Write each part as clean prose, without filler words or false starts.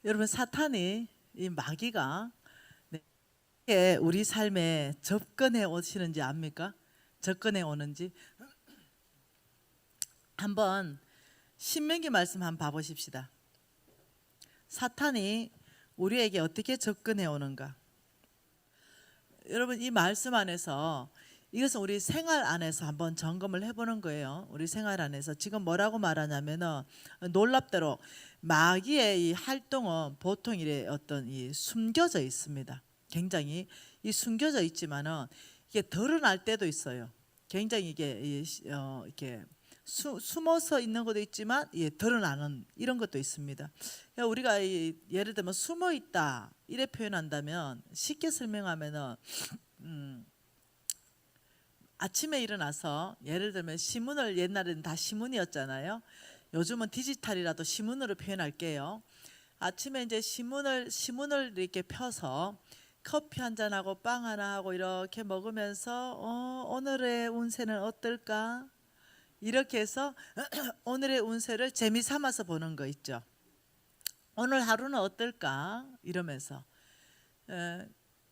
여러분, 사탄이 이 마귀가 네, 우리 삶에 접근해 오시는지 압니까? 접근해 오는지 한번 신명기 말씀 한번 봐보십시다. 사탄이 우리에게 어떻게 접근해 오는가? 여러분, 이 말씀 안에서 이것은 우리 생활 안에서 한번 점검을 해보는 거예요. 우리 생활 안에서 지금 뭐라고 말하냐면은 놀랍대로 마귀의 이 활동은 보통 이래 어떤 이 숨겨져 있습니다. 굉장히 이 숨겨져 있지만은 이게 드러날 때도 있어요. 굉장히 이게 이렇게 숨어서 있는 것도 있지만 드러나는 이런 것도 있습니다. 그러니까 우리가 예를 들면 숨어 있다 이래 표현한다면 쉽게 설명하면은 아침에 일어나서 예를 들면 신문을 옛날에는 다 신문이었잖아요. 요즘은 디지털이라도 신문으로 표현할게요. 아침에 이제 신문을 이렇게 펴서 커피 한 잔하고 빵 하나 하고 이렇게 먹으면서 오늘의 운세는 어떨까? 이렇게 해서 오늘의 운세를 재미 삼아서 보는 거 있죠. 오늘 하루는 어떨까? 이러면서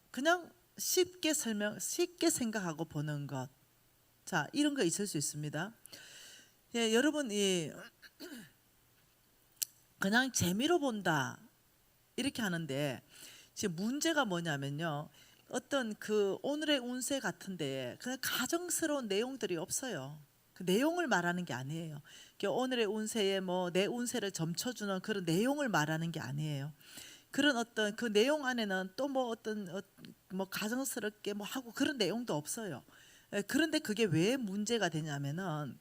그냥 쉽게 생각하고 보는 것. 자, 이런 거 있을 수 있습니다. 여러분, 그냥 재미로 본다 이렇게 하는데 지금 문제가 뭐냐면요. 어떤 그 오늘의 운세 같은데 그냥 가정스러운 내용들이 없어요. 그 내용을 말하는 게 아니에요. 오늘의 운세에 뭐 내 운세를 점쳐주는 그런 내용을 말하는 게 아니에요. 그런 어떤 그 내용 안에는 또 뭐 어떤 뭐 가정스럽게 뭐 하고 그런 내용도 없어요. 그런데 그게 왜 문제가 되냐면은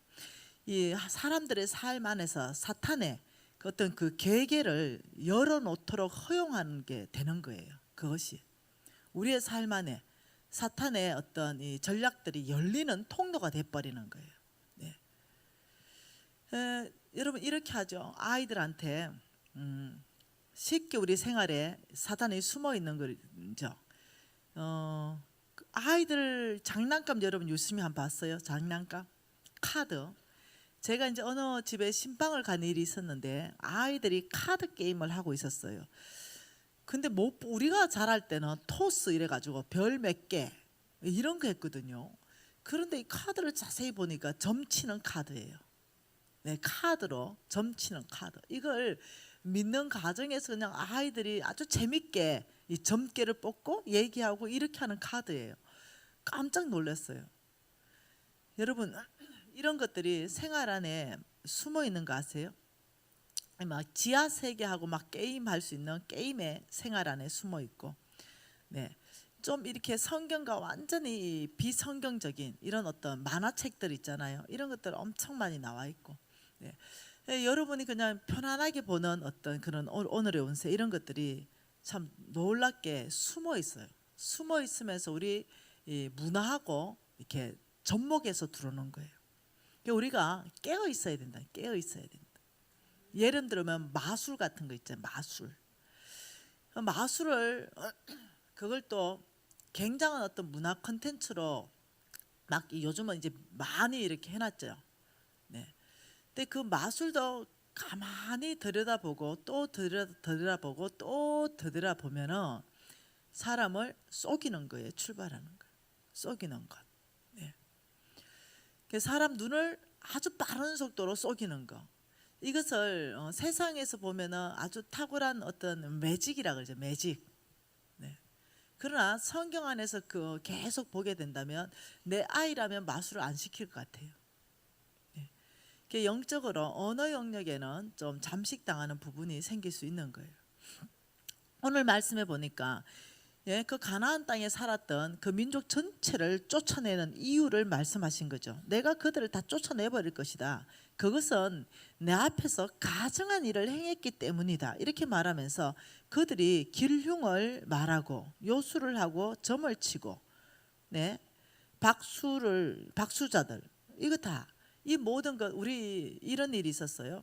이 사람들의 삶 안에서 사탄의 그 어떤 그 계계를 열어놓도록 허용하는 게 되는 거예요. 그것이 우리의 삶 안에 사탄의 어떤 이 전략들이 열리는 통로가 돼버리는 거예요. 네. 여러분 이렇게 하죠. 아이들한테 쉽게 우리 생활에 사탄이 숨어 있는 거죠. 아이들 장난감 여러분 유심히 한번 봤어요? 장난감 카드. 제가 이제 어느 집에 신방을 간 일이 있었는데 아이들이 카드 게임을 하고 있었어요. 근데 뭐 우리가 잘할 때는 토스 이래가지고 별 몇 개 이런 거 했거든요. 그런데 이 카드를 자세히 보니까 점치는 카드예요. 네, 카드로 점치는 카드. 이걸 믿는 가정에서 그냥 아이들이 아주 재밌게 이 점괘를 뽑고 얘기하고 이렇게 하는 카드예요. 깜짝 놀랐어요. 여러분 이런 것들이 생활 안에 숨어 있는 거 아세요? 막 지하 세계하고 막 게임할 수 있는 게임의 생활 안에 숨어 있고, 네, 좀 이렇게 성경과 완전히 비성경적인 이런 어떤 만화책들 있잖아요. 이런 것들 엄청 많이 나와 있고, 네. 여러분이 그냥 편안하게 보는 어떤 그런 오늘의 운세 이런 것들이 참 놀랍게 숨어 있어요. 숨어 있으면서 우리 이 문화하고 이렇게 접목해서 들어오는 거예요. 그러니까 우리가 깨어 있어야 된다. 깨어 있어야 된다. 예를 들면 마술 같은 거 있잖아요. 마술을 그걸 또 굉장한 어떤 문화 콘텐츠로 막 요즘은 이제 많이 이렇게 해놨죠. 네. 근데 그 마술도 가만히 들여다보고 또 들여다보고 또 들여다보면은 사람을 속이는 거예요. 출발하는 거예요. 속이는 것. 네. 사람 눈을 아주 빠른 속도로 속이는 거. 이것을 세상에서 보면은 아주 탁월한 어떤 매직이라 그러죠. 매직. 네. 그러나 성경 안에서 그 계속 보게 된다면 내 아이라면 마술을 안 시킬 것 같아요. 네. 영적으로 언어 영역에는 좀 잠식당하는 부분이 생길 수 있는 거예요. 오늘 말씀해 보니까 그 가나안 땅에 살았던 그 민족 전체를 쫓아내는 이유를 말씀하신 거죠. 내가 그들을 다 쫓아내 버릴 것이다. 그것은 내 앞에서 가증한 일을 행했기 때문이다. 이렇게 말하면서 그들이 길흉을 말하고 요술을 하고 점을 치고, 네, 박수자들 이거 다 이 모든 것 우리 이런 일이 있었어요.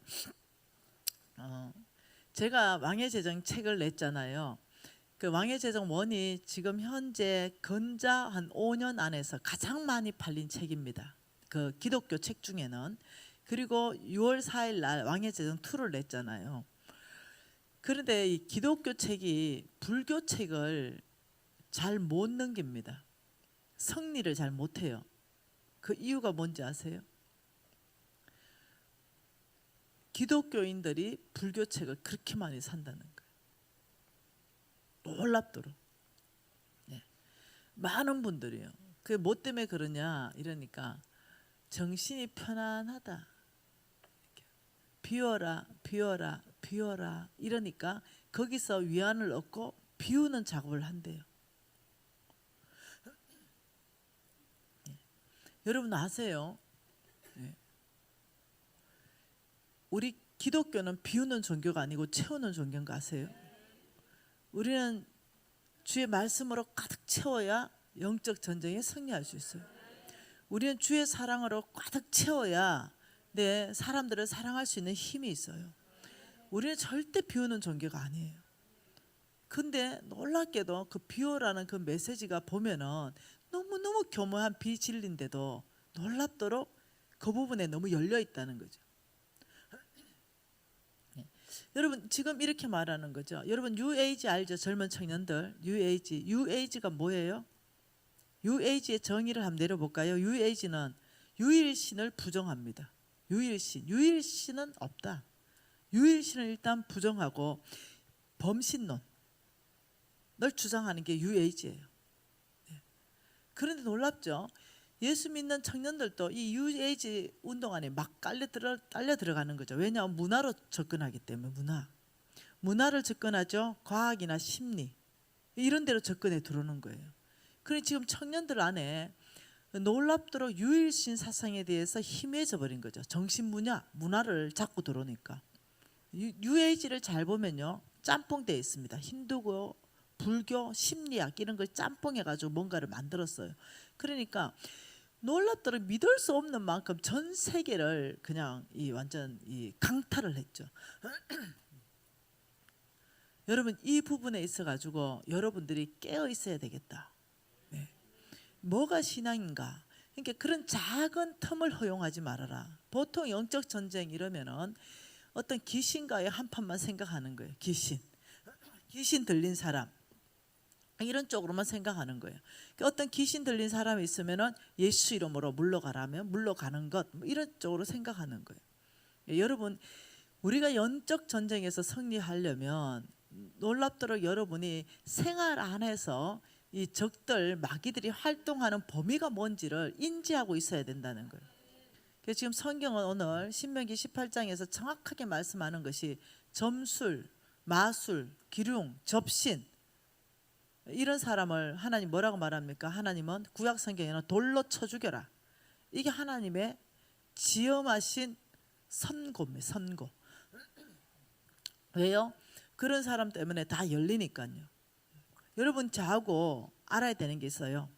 제가 왕의 제정 책을 냈잖아요. 그 왕의 제정 원이 지금 현재 건자 한 5년 안에서 가장 많이 팔린 책입니다. 그 기독교 책 중에는. 그리고 6월 4일 날 왕의 제정 2를 냈잖아요. 그런데 이 기독교 책이 불교 책을 잘 못 넘깁니다. 성리를 잘 못해요. 그 이유가 뭔지 아세요? 기독교인들이 불교 책을 그렇게 많이 산다는 거예요. 놀랍도록. 네. 많은 분들이요. 그게 뭐 때문에 그러냐 이러니까 정신이 편안하다. 비워라 비워라 비워라 이러니까 거기서 위안을 얻고 비우는 작업을 한대요. 네. 여러분 아세요? 네. 우리 기독교는 비우는 종교가 아니고 채우는 종교인 거 아세요? 우리는 주의 말씀으로 가득 채워야 영적 전쟁에 승리할 수 있어요. 우리는 주의 사랑으로 가득 채워야 사람들을 사랑할 수 있는 힘이 있어요. 우리는 절대 비우는 종교가 아니에요. 근데 놀랍게도 그 비우라는 그 메시지가 보면은 너무너무 교묘한 비진리인데도 놀랍도록 그 부분에 너무 열려 있다는 거죠. 여러분 지금 이렇게 말하는 거죠. 여러분 뉴에이지 알죠? 젊은 청년들 뉴에이지가 뭐예요? 뉴에이지의 정의를 한번 내려볼까요? 뉴에이지는 유일신을 부정합니다. 유일신은 없다. 유일신을 일단 부정하고 범신론을 주장하는 게 뉴에이지예요. 그런데 놀랍죠? 예수 믿는 청년들도 이 뉴에이지 운동 안에 막 딸려 들어가는 거죠. 왜냐하면 문화로 접근하기 때문에 문화를 접근하죠. 과학이나 심리 이런 데로 접근해 들어오는 거예요. 그러니 지금 청년들 안에 놀랍도록 유일신 사상에 대해서 희미해져 버린 거죠. 정신 문화를 잡고 들어오니까. 뉴에이지를 잘 보면요 짬뽕되어 있습니다. 힌두교, 불교, 심리학 이런 걸 짬뽕해가지고 뭔가를 만들었어요. 그러니까 놀랍도록 믿을 수 없는 만큼 전 세계를 그냥 완전 강탈을 했죠. 여러분 이 부분에 있어 가지고 여러분들이 깨어 있어야 되겠다. 네. 뭐가 신앙인가? 그러니까 그런 작은 틈을 허용하지 말아라. 보통 영적 전쟁 이러면은 어떤 귀신과의 한판만 생각하는 거예요. 귀신 들린 사람 이런 쪽으로만 생각하는 거예요. 어떤 귀신 들린 사람이 있으면은 예수 이름으로 물러가라면 물러가는 것 이런 쪽으로 생각하는 거예요. 여러분 우리가 영적 전쟁에서 승리하려면 놀랍도록 여러분이 생활 안에서 이 적들 마귀들이 활동하는 범위가 뭔지를 인지하고 있어야 된다는 거예요. 그래서 지금 성경은 오늘 신명기 18장에서 정확하게 말씀하는 것이 점술, 마술, 기륭, 접신 이런 사람을 하나님 뭐라고 말합니까? 하나님은 구약 성경에는 돌로 쳐 죽여라. 이게 하나님의 지엄하신 선고입니다. 선고. 왜요? 그런 사람 때문에 다 열리니까요. 여러분 저하고 알아야 되는 게 있어요.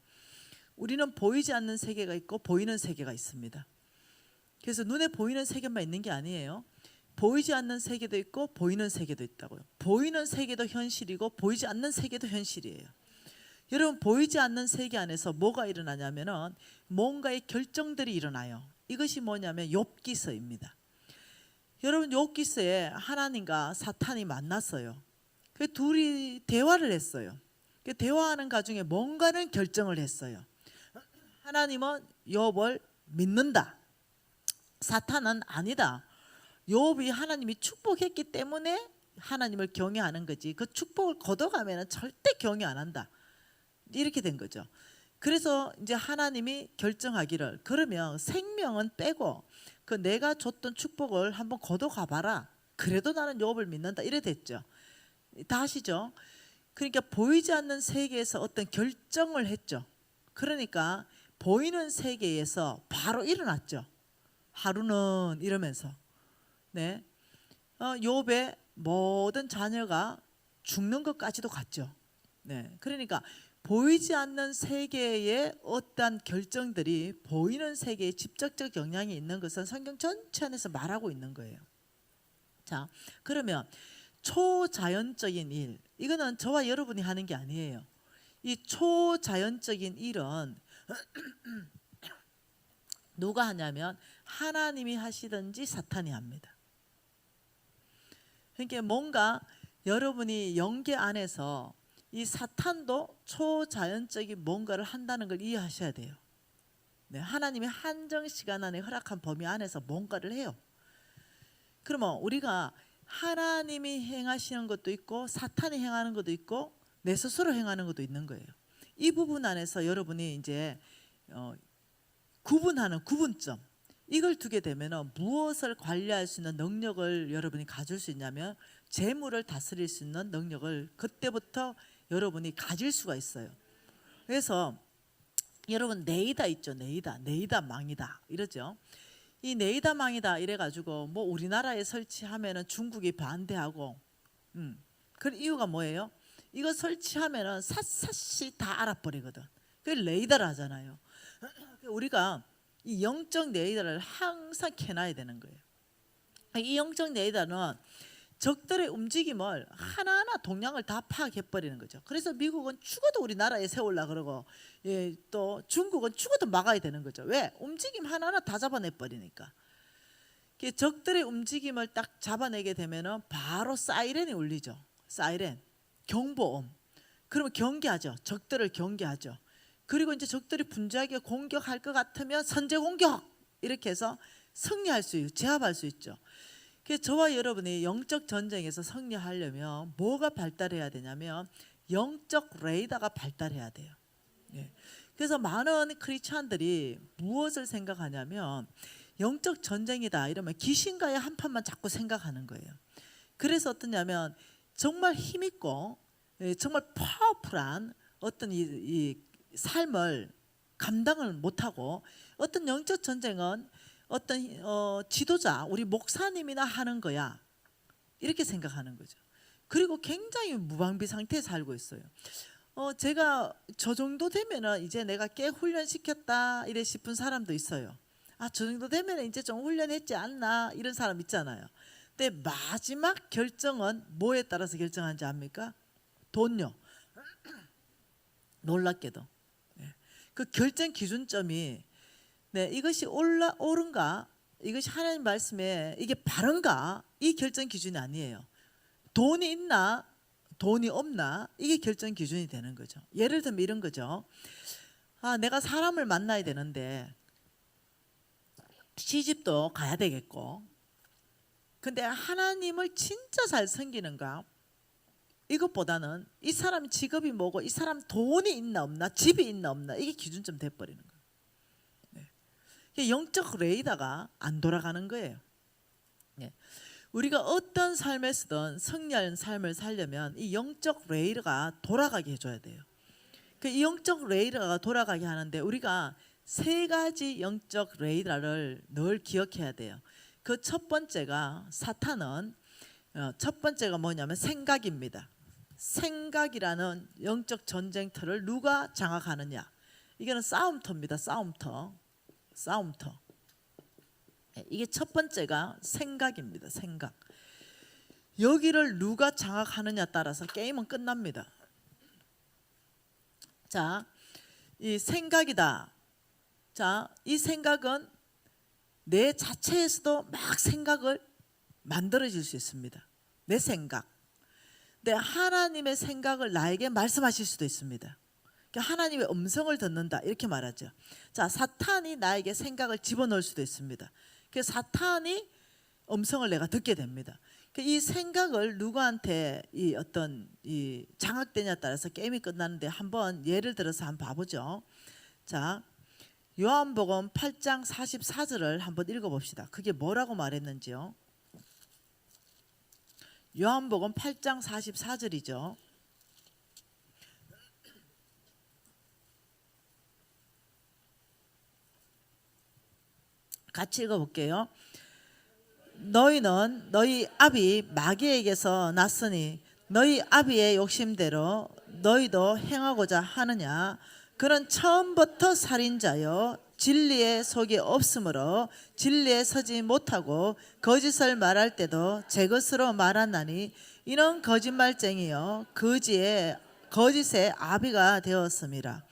우리는 보이지 않는 세계가 있고 보이는 세계가 있습니다. 그래서 눈에 보이는 세계만 있는 게 아니에요. 보이지 않는 세계도 있고 보이는 세계도 있다고요. 보이는 세계도 현실이고 보이지 않는 세계도 현실이에요. 여러분 보이지 않는 세계 안에서 뭐가 일어나냐면은 뭔가의 결정들이 일어나요. 이것이 뭐냐면 욥기서입니다. 여러분 욥기서에 하나님과 사탄이 만났어요. 그 둘이 대화를 했어요. 그 대화하는 과정에 뭔가는 결정을 했어요. 하나님은 욥을 믿는다. 사탄은 아니다. 욥이 하나님이 축복했기 때문에 하나님을 경외하는 거지. 그 축복을 거둬가면 절대 경외 안 한다. 이렇게 된 거죠. 그래서 이제 하나님이 결정하기를 그러면 생명은 빼고 그 내가 줬던 축복을 한번 거둬가 봐라. 그래도 나는 욥을 믿는다. 이래 됐죠. 다 아시죠? 그러니까 보이지 않는 세계에서 어떤 결정을 했죠. 그러니까 보이는 세계에서 바로 일어났죠. 하루는 이러면서 네, 욥의 모든 자녀가 죽는 것까지도 갔죠. 네, 그러니까 보이지 않는 세계의 어떤 결정들이 보이는 세계에 직접적 영향이 있는 것은 성경 전체 안에서 말하고 있는 거예요. 자, 그러면 초자연적인 일, 이거는 저와 여러분이 하는 게 아니에요. 이 초자연적인 일은 누가 하냐면 하나님이 하시든지 사탄이 합니다. 그러니까 뭔가 여러분이 영계 안에서 이 사탄도 초자연적인 뭔가를 한다는 걸 이해하셔야 돼요. 네, 하나님이 한정 시간 안에 허락한 범위 안에서 뭔가를 해요. 그러면 우리가 하나님이 행하시는 것도 있고 사탄이 행하는 것도 있고 내 스스로 행하는 것도 있는 거예요. 이 부분 안에서 여러분이 이제 구분하는 구분점, 이걸 두게 되면 무엇을 관리할 수 있는 능력을 여러분이 가질 수 있냐면 재물을 다스릴 수 있는 능력을 그때부터 여러분이 가질 수가 있어요. 그래서 여러분 네이다 있죠. 네이다 망이다 이러죠. 이 네이다 망이다 이래가지고 뭐 우리나라에 설치하면은 중국이 반대하고, 그 이유가 뭐예요? 이거 설치하면은 샅샅이 다 알아버리거든. 그걸 레이더를 하잖아요. 우리가 이 영적 레이더를 항상 켜놔야 되는 거예요. 이 영적 레이더는 적들의 움직임을 하나하나 동향을 다 파악해버리는 거죠. 그래서 미국은 죽어도 우리나라에 세우려고 그러고, 또 중국은 죽어도 막아야 되는 거죠. 왜? 움직임 하나하나 다 잡아내버리니까. 적들의 움직임을 딱 잡아내게 되면 바로 사이렌이 울리죠. 사이렌, 경보음. 그러면 경계하죠. 적들을 경계하죠. 그리고 이제 적들이 분주하게 공격할 것 같으면 선제 공격 이렇게 해서 승리할 수 있고 제압할 수 있죠. 그래서 저와 여러분이 영적 전쟁에서 승리하려면 뭐가 발달해야 되냐면 영적 레이더가 발달해야 돼요. 그래서 많은 크리스찬들이 무엇을 생각하냐면 영적 전쟁이다 이러면 귀신과의 한판만 자꾸 생각하는 거예요. 그래서 어떠냐면 정말 힘있고 정말 파워풀한 어떤 이 삶을 감당을 못하고, 어떤 영적 전쟁은 어떤 지도자 우리 목사님이나 하는 거야 이렇게 생각하는 거죠. 그리고 굉장히 무방비 상태에 살고 있어요. 제가 저 정도 되면은 이제 내가 꽤 훈련시켰다 이래 싶은 사람도 있어요. 아, 저 정도 되면 이제 좀 훈련했지 않나 이런 사람 있잖아요. 근데 마지막 결정은 뭐에 따라서 결정하는지 압니까? 돈요. 놀랍게도 그 결정 기준점이 이것이 옳은가, 이것이 하나님 말씀에 이게 바른가, 이 결정 기준이 아니에요. 돈이 있나 돈이 없나 이게 결정 기준이 되는 거죠. 예를 들면 이런 거죠. 아, 내가 사람을 만나야 되는데 시집도 가야 되겠고, 근데 하나님을 진짜 잘 섬기는가, 이것보다는 이 사람 직업이 뭐고 이 사람 돈이 있나 없나 집이 있나 없나 이게 기준점 돼버리는 거예요. 영적 레이더가 안 돌아가는 거예요. 우리가 어떤 삶에서든 승리하는 삶을 살려면 이 영적 레이더가 돌아가게 해줘야 돼요. 이 영적 레이더가 돌아가게 하는데 우리가 세 가지 영적 레이더를 늘 기억해야 돼요. 그 첫 번째가 사탄은 첫 번째가 뭐냐면 생각입니다. 생각이라는 영적 전쟁터를 누가 장악하느냐, 이거는 싸움터입니다. 싸움터. 이게 첫 번째가 생각입니다. 생각. 여기를 누가 장악하느냐 따라서 게임은 끝납니다. 자, 이 생각이다. 자, 이 생각은 내 자체에서도 막 생각을 만들어질 수 있습니다. 내 생각. 근데 하나님의 생각을 나에게 말씀하실 수도 있습니다. 하나님의 음성을 듣는다 이렇게 말하죠. 자, 사탄이 나에게 생각을 집어넣을 수도 있습니다. 그래서 사탄이 음성을 내가 듣게 됩니다. 이 생각을 누구한테 이 장악되냐에 따라서 게임이 끝나는데, 한번 예를 들어서 한번 봐보죠. 자, 요한복음 8장 44절을 한번 읽어봅시다. 그게 뭐라고 말했는지요. 요한복음 8장 44절이죠. 같이 읽어볼게요. 너희는 너희 아비 마귀에게서 났으니 너희 아비의 욕심대로 너희도 행하고자 하느냐. 그는 처음부터 살인자요 진리에 속이 없으므로 진리에 서지 못하고 거짓을 말할 때도 제 것으로 말하나니 이는 거짓말쟁이요 거짓의 아비가 되었습니다.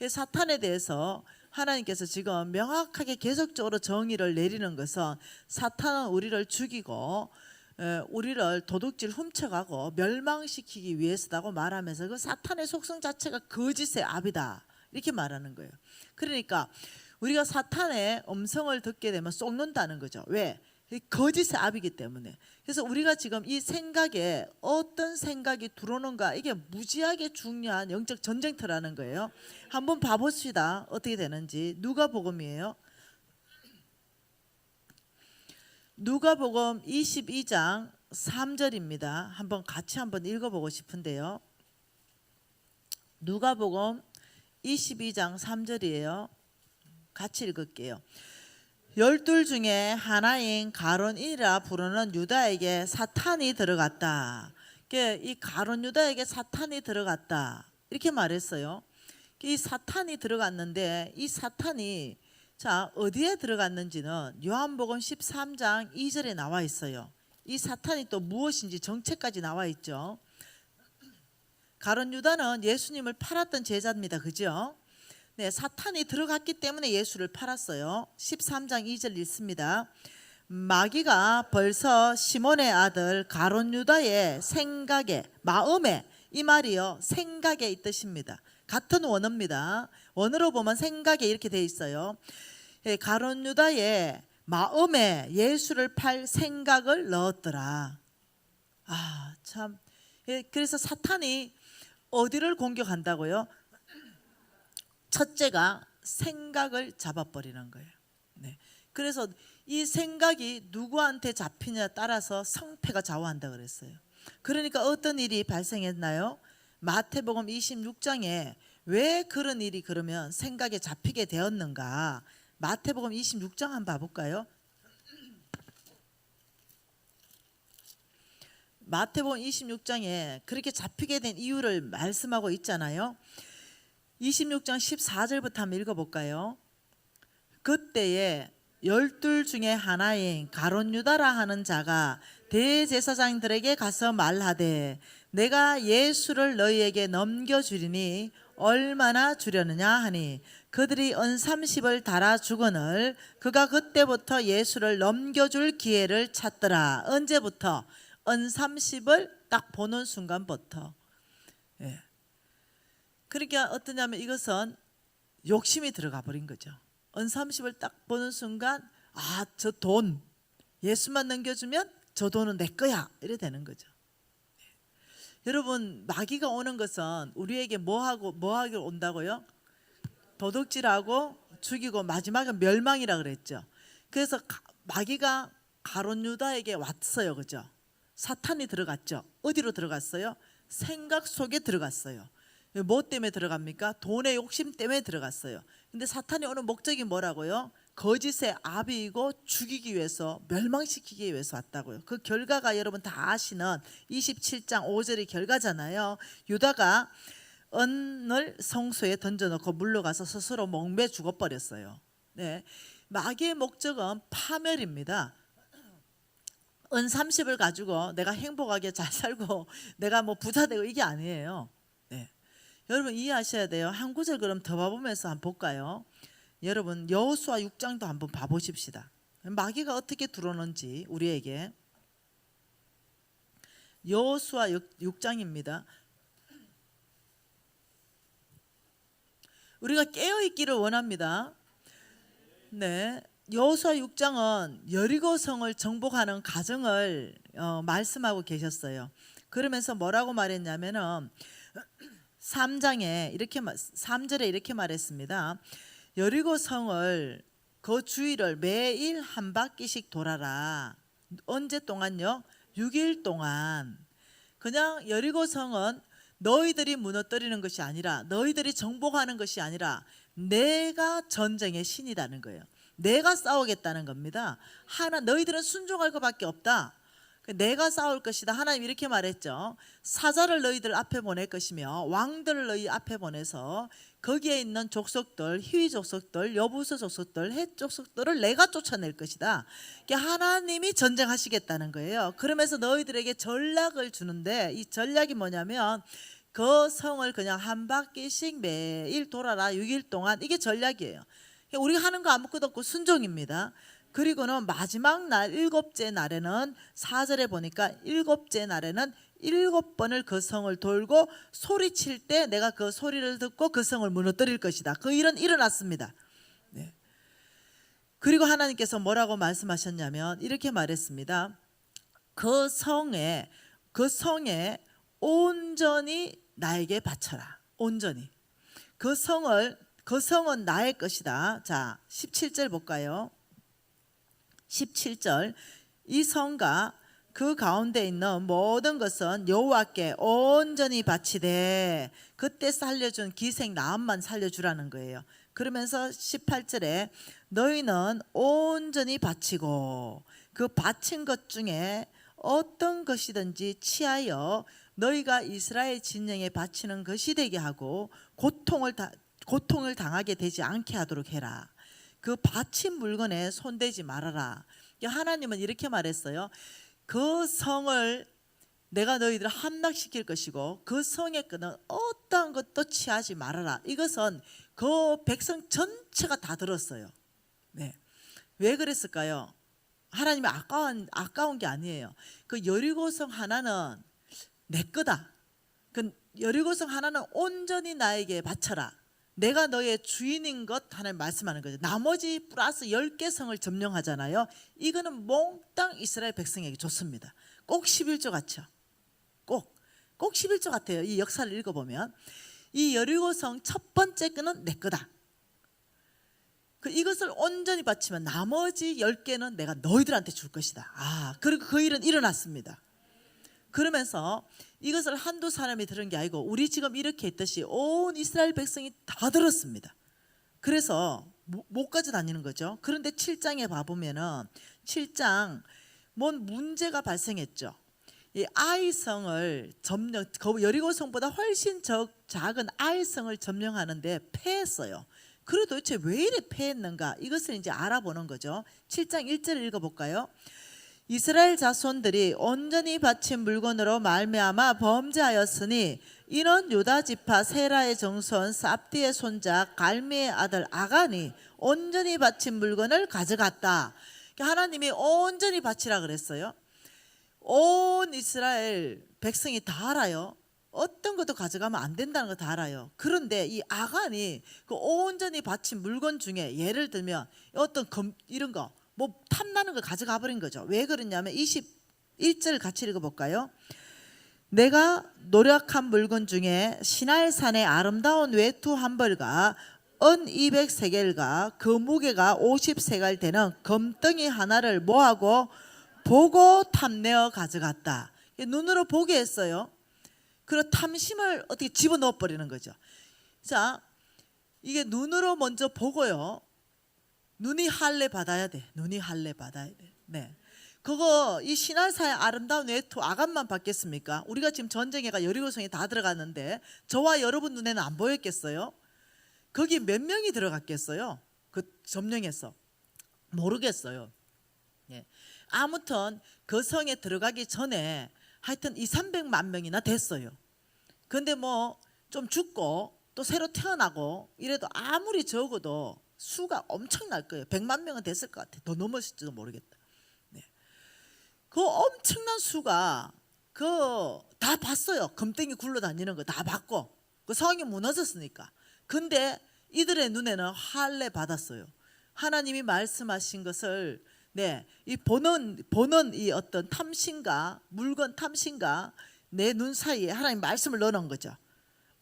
사탄에 대해서 하나님께서 지금 명확하게 계속적으로 정의를 내리는 것은, 사탄은 우리를 죽이고 우리를 도둑질 훔쳐가고 멸망시키기 위해서다고 말하면서 그 사탄의 속성 자체가 거짓의 압이다 이렇게 말하는 거예요. 그러니까 우리가 사탄의 음성을 듣게 되면 속는다는 거죠. 왜? 거짓의 압이기 때문에. 그래서 우리가 지금 이 생각에 어떤 생각이 들어오는가 이게 무지하게 중요한 영적 전쟁터라는 거예요. 한번 봐봅시다. 어떻게 되는지. 누가복음이에요. 누가복음 22장 3절입니다. 같이 한번 읽어보고 싶은데요. 누가복음 22장 3절이에요. 같이 읽을게요. 12 중에 하나인 가룟이라 부르는 유다에게 사탄이 들어갔다. 이 가룟 유다에게 사탄이 들어갔다 이렇게 말했어요. 이 사탄이 들어갔는데 이 사탄이 자 어디에 들어갔는지는 요한복음 13장 2절에 나와 있어요. 이 사탄이 또 무엇인지 정체까지 나와 있죠. 가룟 유다는 예수님을 팔았던 제자입니다. 그죠? 네, 사탄이 들어갔기 때문에 예수를 팔았어요. 13장 2절 읽습니다. 마귀가 벌써 시몬의 아들 가룟 유다의 생각에 마음에 이 말이요 생각에 이 뜻입니다. 같은 원어입니다. 원어로 보면 생각에 이렇게 돼 있어요. 가룟 유다의 마음에 예수를 팔 생각을 넣었더라. 참. 그래서 사탄이 어디를 공격한다고요? 첫째가 생각을 잡아버리는 거예요. 네. 그래서 이 생각이 누구한테 잡히냐에 따라서 성패가 좌우한다 그랬어요. 그러니까 어떤 일이 발생했나요? 마태복음 26장에 왜 그런 일이 그러면 생각에 잡히게 되었는가? 마태복음 26장 한번 봐볼까요? 마태복음 26장에 그렇게 잡히게 된 이유를 말씀하고 있잖아요. 26장 14절부터 한번 읽어볼까요? 그때에 12 중에 하나인 가룟 유다라 하는 자가 대제사장들에게 가서 말하되 내가 예수를 너희에게 넘겨주리니 얼마나 주려느냐 하니 그들이 은 30을 달아 주거늘 그가 그때부터 예수를 넘겨줄 기회를 찾더라. 언제부터? 은 30을 딱 보는 순간부터. 예. 그러니까 어떠냐면 이것은 욕심이 들어가 버린 거죠. 은 30을 딱 보는 순간 저 돈 예수만 넘겨주면 저 돈은 내 거야 이래 되는 거죠. 여러분 마귀가 오는 것은 우리에게 뭐하게 온다고요? 도둑질하고 죽이고 마지막에 멸망이라 그랬죠. 그래서 마귀가 가룟 유다에게 왔어요. 그죠? 사탄이 들어갔죠. 어디로 들어갔어요? 생각 속에 들어갔어요. 뭐 때문에 들어갑니까? 돈의 욕심 때문에 들어갔어요. 근데 사탄이 오는 목적이 뭐라고요? 거짓의 아비이고 죽이기 위해서 멸망시키기 위해서 왔다고요. 그 결과가 여러분 다 아시는 27장 5절의 결과잖아요. 유다가 은을 성소에 던져놓고 물러가서 스스로 목매 죽어버렸어요. 네, 마귀의 목적은 파멸입니다. 은 30을 가지고 내가 행복하게 잘 살고 내가 뭐 부자 되고 이게 아니에요. 네. 여러분 이해하셔야 돼요. 한 구절 그럼 더 봐보면서 한번 볼까요? 여러분 여호수아 6장도 한번 봐보십시다. 마귀가 어떻게 들어오는지 우리에게. 여호수아 6장입니다. 우리가 깨어있기를 원합니다. 네, 여호수아 6장은 여리고성을 정복하는 과정을 말씀하고 계셨어요. 그러면서 뭐라고 말했냐면은 3장에 이렇게 3절에 이렇게 말했습니다. 여리고성을 그 주위를 매일 한 바퀴씩 돌아라. 언제 동안요? 6일 동안. 그냥 여리고성은 너희들이 무너뜨리는 것이 아니라 너희들이 정복하는 것이 아니라 내가 전쟁의 신이라는 거예요. 내가 싸우겠다는 겁니다. 너희들은 순종할 것밖에 없다. 내가 싸울 것이다. 하나님 이렇게 말했죠. 사자를 너희들 앞에 보낼 것이며 왕들을 너희 앞에 보내서 거기에 있는 족속들, 희위 족속들, 여부서 족속들, 헷 족속들을 내가 쫓아낼 것이다. 하나님이 전쟁하시겠다는 거예요. 그러면서 너희들에게 전략을 주는데 이 전략이 뭐냐면 그 성을 그냥 한 바퀴씩 매일 돌아라 6일 동안. 이게 전략이에요. 우리가 하는 거 아무것도 없고 순종입니다. 그리고는 마지막 날 일곱째 날에는 4절에 보니까 일곱째 날에는 7번을 그 성을 돌고 소리칠 때 내가 그 소리를 듣고 그 성을 무너뜨릴 것이다. 그 일은 일어났습니다. 네. 그리고 하나님께서 뭐라고 말씀하셨냐면 이렇게 말했습니다. 그 성에 온전히 나에게 바쳐라. 온전히. 그 성은 나의 것이다. 자, 17절 볼까요? 17절. 이 성과 그 가운데 있는 모든 것은 여호와께 온전히 바치되, 그때 살려준 기생 나음만 살려주라는 거예요. 그러면서 18절에 너희는 온전히 바치고 그 바친 것 중에 어떤 것이든지 취하여 너희가 이스라엘 진영에 바치는 것이 되게 하고 고통을 당하게 되지 않게 하도록 해라. 그 바친 물건에 손대지 말아라. 하나님은 이렇게 말했어요. 그 성을 내가 너희들을 함락시킬 것이고 그 성의 끈은 어떠한 것도 취하지 말아라. 이것은 그 백성 전체가 다 들었어요. 네. 왜 그랬을까요? 하나님이 아까운 게 아니에요. 그 여리고성 하나는 내 거다. 그 여리고성 하나는 온전히 나에게 바쳐라. 내가 너의 주인인 것 하나님 말씀하는 거죠. 나머지 플러스 10개 성을 점령하잖아요. 이거는 몽땅 이스라엘 백성에게 줬습니다. 꼭 11조 같죠. 꼭 11조 같아요. 이 역사를 읽어보면 이 여리고성 첫 번째 거는 내 거다. 이것을 온전히 바치면 나머지 10개는 내가 너희들한테 줄 것이다. 그리고 그 일은 일어났습니다. 그러면서 이것을 한두 사람이 들은 게 아니고 우리 지금 이렇게 했듯이 온 이스라엘 백성이 다 들었습니다. 그래서 못 가져다니는 거죠. 그런데 7장에 봐보면은 7장 뭔 문제가 발생했죠. 이 아이성을 여리고성보다 훨씬 작은 아이성을 점령하는데 패했어요. 그리고 도대체 왜 이래 패했는가, 이것을 이제 알아보는 거죠. 7장 1절을 읽어볼까요? 이스라엘 자손들이 온전히 바친 물건으로 말미암아 범죄하였으니 이는 유다 지파 세라의 정손 삽디의 손자 갈미의 아들 아간이 온전히 바친 물건을 가져갔다. 하나님이 온전히 바치라 그랬어요. 온 이스라엘 백성이 다 알아요. 어떤 것도 가져가면 안 된다는 거 다 알아요. 그런데 이 아간이 그 온전히 바친 물건 중에 예를 들면 어떤 이런 거 뭐 탐나는 걸 가져가 버린 거죠. 왜 그러냐면 21절 같이 읽어볼까요? 내가 노력한 물건 중에 시날산의 아름다운 외투 한 벌과 은 200세겔과 그 무게가 50세겔 되는 금덩이 하나를 모아고 보고 탐내어 가져갔다. 눈으로 보게 했어요. 그리고 탐심을 어떻게 집어넣어 버리는 거죠. 자, 이게 눈으로 먼저 보고요. 눈이 할례 받아야 돼. 눈이 할례 받아야 돼. 네. 그거 이 시날사의 아름다운 외투 아간만 받겠습니까? 우리가 지금 전쟁에가 여리고성에 다 들어갔는데 저와 여러분 눈에는 안 보였겠어요? 거기 몇 명이 들어갔겠어요? 그 점령해서 모르겠어요. 예. 아무튼 그 성에 들어가기 전에 하여튼 200~300만 명이나 됐어요. 근데 뭐 좀 죽고 또 새로 태어나고 이래도 아무리 적어도 수가 엄청날 거예요. 100만 명은 됐을 것 같아요. 더 넘었을지도 모르겠다. 네. 그 엄청난 수가 다 봤어요. 금땡이 굴러다니는 거 다 봤고 그 성이 무너졌으니까. 근데 이들의 눈에는 할례 받았어요. 하나님이 말씀하신 것을 이 보는 이 어떤 탐심과 물건 탐심과 내 눈 사이에 하나님 말씀을 넣어놓은 거죠.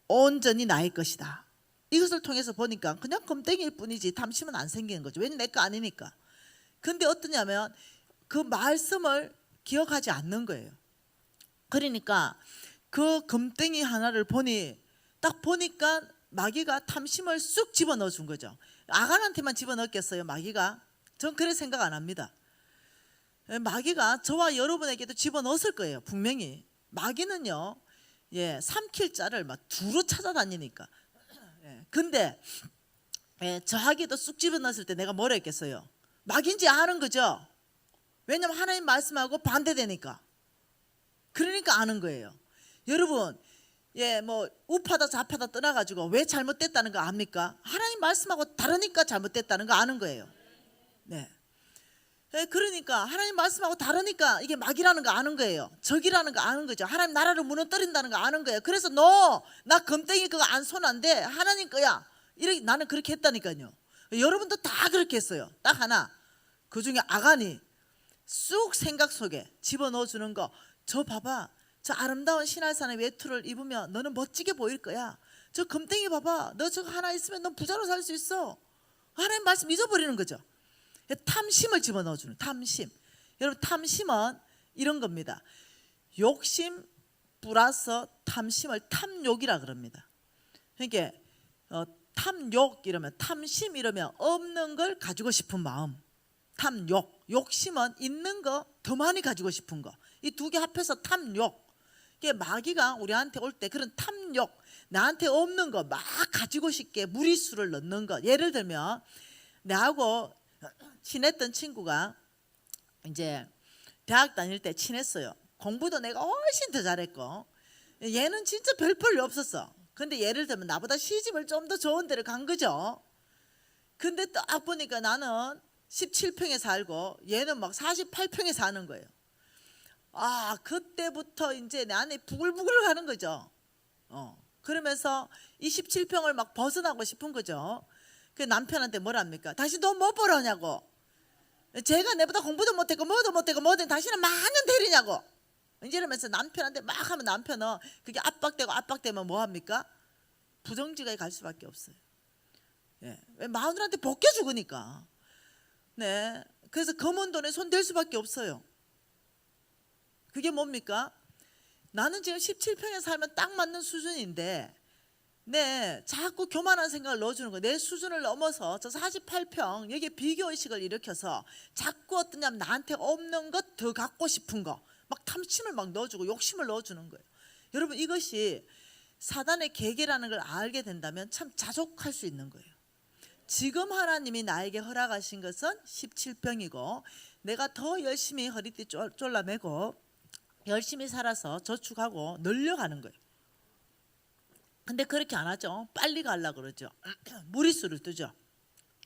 온전히 나의 것이다. 이것을 통해서 보니까 그냥 금땡이일 뿐이지 탐심은 안 생기는 거죠. 왜냐면 내 거 아니니까. 근데 어떠냐면 그 말씀을 기억하지 않는 거예요. 그러니까 그 금땡이 하나를 딱 보니까 마귀가 탐심을 쑥 집어넣어 준 거죠. 아간한테만 집어넣었겠어요, 마귀가? 전 그래 생각 안 합니다. 마귀가 저와 여러분에게도 집어넣었을 거예요, 분명히. 마귀는요, 삼킬 자를 막 두루 찾아다니니까. 근데 저하기도 쑥 집어넣었을 때 내가 뭐라 했겠어요? 마귀인지 아는 거죠. 왜냐면 하나님 말씀하고 반대되니까. 그러니까 아는 거예요. 여러분, 뭐 우파다 좌파다 떠나가지고 왜 잘못됐다는 거 압니까? 하나님 말씀하고 다르니까 잘못됐다는 거 아는 거예요. 네. 그러니까 하나님 말씀하고 다르니까 이게 마귀라는 거 아는 거예요. 적이라는 거 아는 거죠. 하나님 나라를 무너뜨린다는 거 아는 거예요. 그래서 너 나 금땡이 그거 안 손 안 돼. 하나님 거야. 이렇게 나는 그렇게 했다니까요. 여러분도 다 그렇게 했어요. 딱 하나. 그 중에 아간이 쑥 생각 속에 집어넣어 주는 거. 저 봐봐. 저 아름다운 신할산의 외투를 입으면 너는 멋지게 보일 거야. 저 금땡이 봐봐. 너 저거 하나 있으면 넌 부자로 살 수 있어. 하나님 말씀 잊어버리는 거죠. 탐심을 집어넣어주는 탐심. 여러분 탐심은 이런 겁니다. 욕심 플러스 탐심을 탐욕이라 그럽니다. 그러니까 탐욕 이러면 탐심 이러면 없는 걸 가지고 싶은 마음. 탐욕. 욕심은 있는 거 더 많이 가지고 싶은 거. 이 두 개 합해서 탐욕. 이게 마귀가 우리한테 올 때 그런 탐욕, 나한테 없는 거 막 가지고 싶게 무리수를 넣는 것. 예를 들면 나하고 친했던 친구가 이제 대학 다닐 때 친했어요. 공부도 내가 훨씬 더 잘했고 얘는 진짜 별 볼일 없었어. 근데 예를 들면 나보다 시집을 좀 더 좋은 데를 간 거죠. 근데 딱 보니까 나는 17평에 살고 얘는 막 48평에 사는 거예요. 아, 그때부터 이제 내 안에 부글부글 하는 거죠. 그러면서 이 17평을 막 벗어나고 싶은 거죠. 그 남편한테 뭐랍니까? 다시 너 뭐 벌었냐고. 제가 내보다 공부도 못했고 뭐도 못했고 뭐든 당신은 많은 대리냐고. 이제 이러면서 남편한테 막 하면 남편은 그게 압박되면 뭐합니까? 부정지가에 갈 수밖에 없어요. 예. 왜 마누라한테 벗겨 죽으니까. 네. 그래서 검은 돈에 손 댈 수밖에 없어요. 그게 뭡니까? 나는 지금 17평에 살면 딱 맞는 수준인데 네, 자꾸 교만한 생각을 넣어주는 거예요. 내 수준을 넘어서 저 48평 여기에 비교의식을 일으켜서 자꾸 어떠냐면 나한테 없는 것 더 갖고 싶은 거 막 탐심을 막 넣어주고 욕심을 넣어주는 거예요. 여러분 이것이 사단의 계계라는 걸 알게 된다면 참 자족할 수 있는 거예요. 지금 하나님이 나에게 허락하신 것은 17평이고 내가 더 열심히 허리띠 졸라매고 열심히 살아서 저축하고 늘려가는 거예요. 근데 그렇게 안 하죠. 빨리 가려고 그러죠. 무리수를 두죠.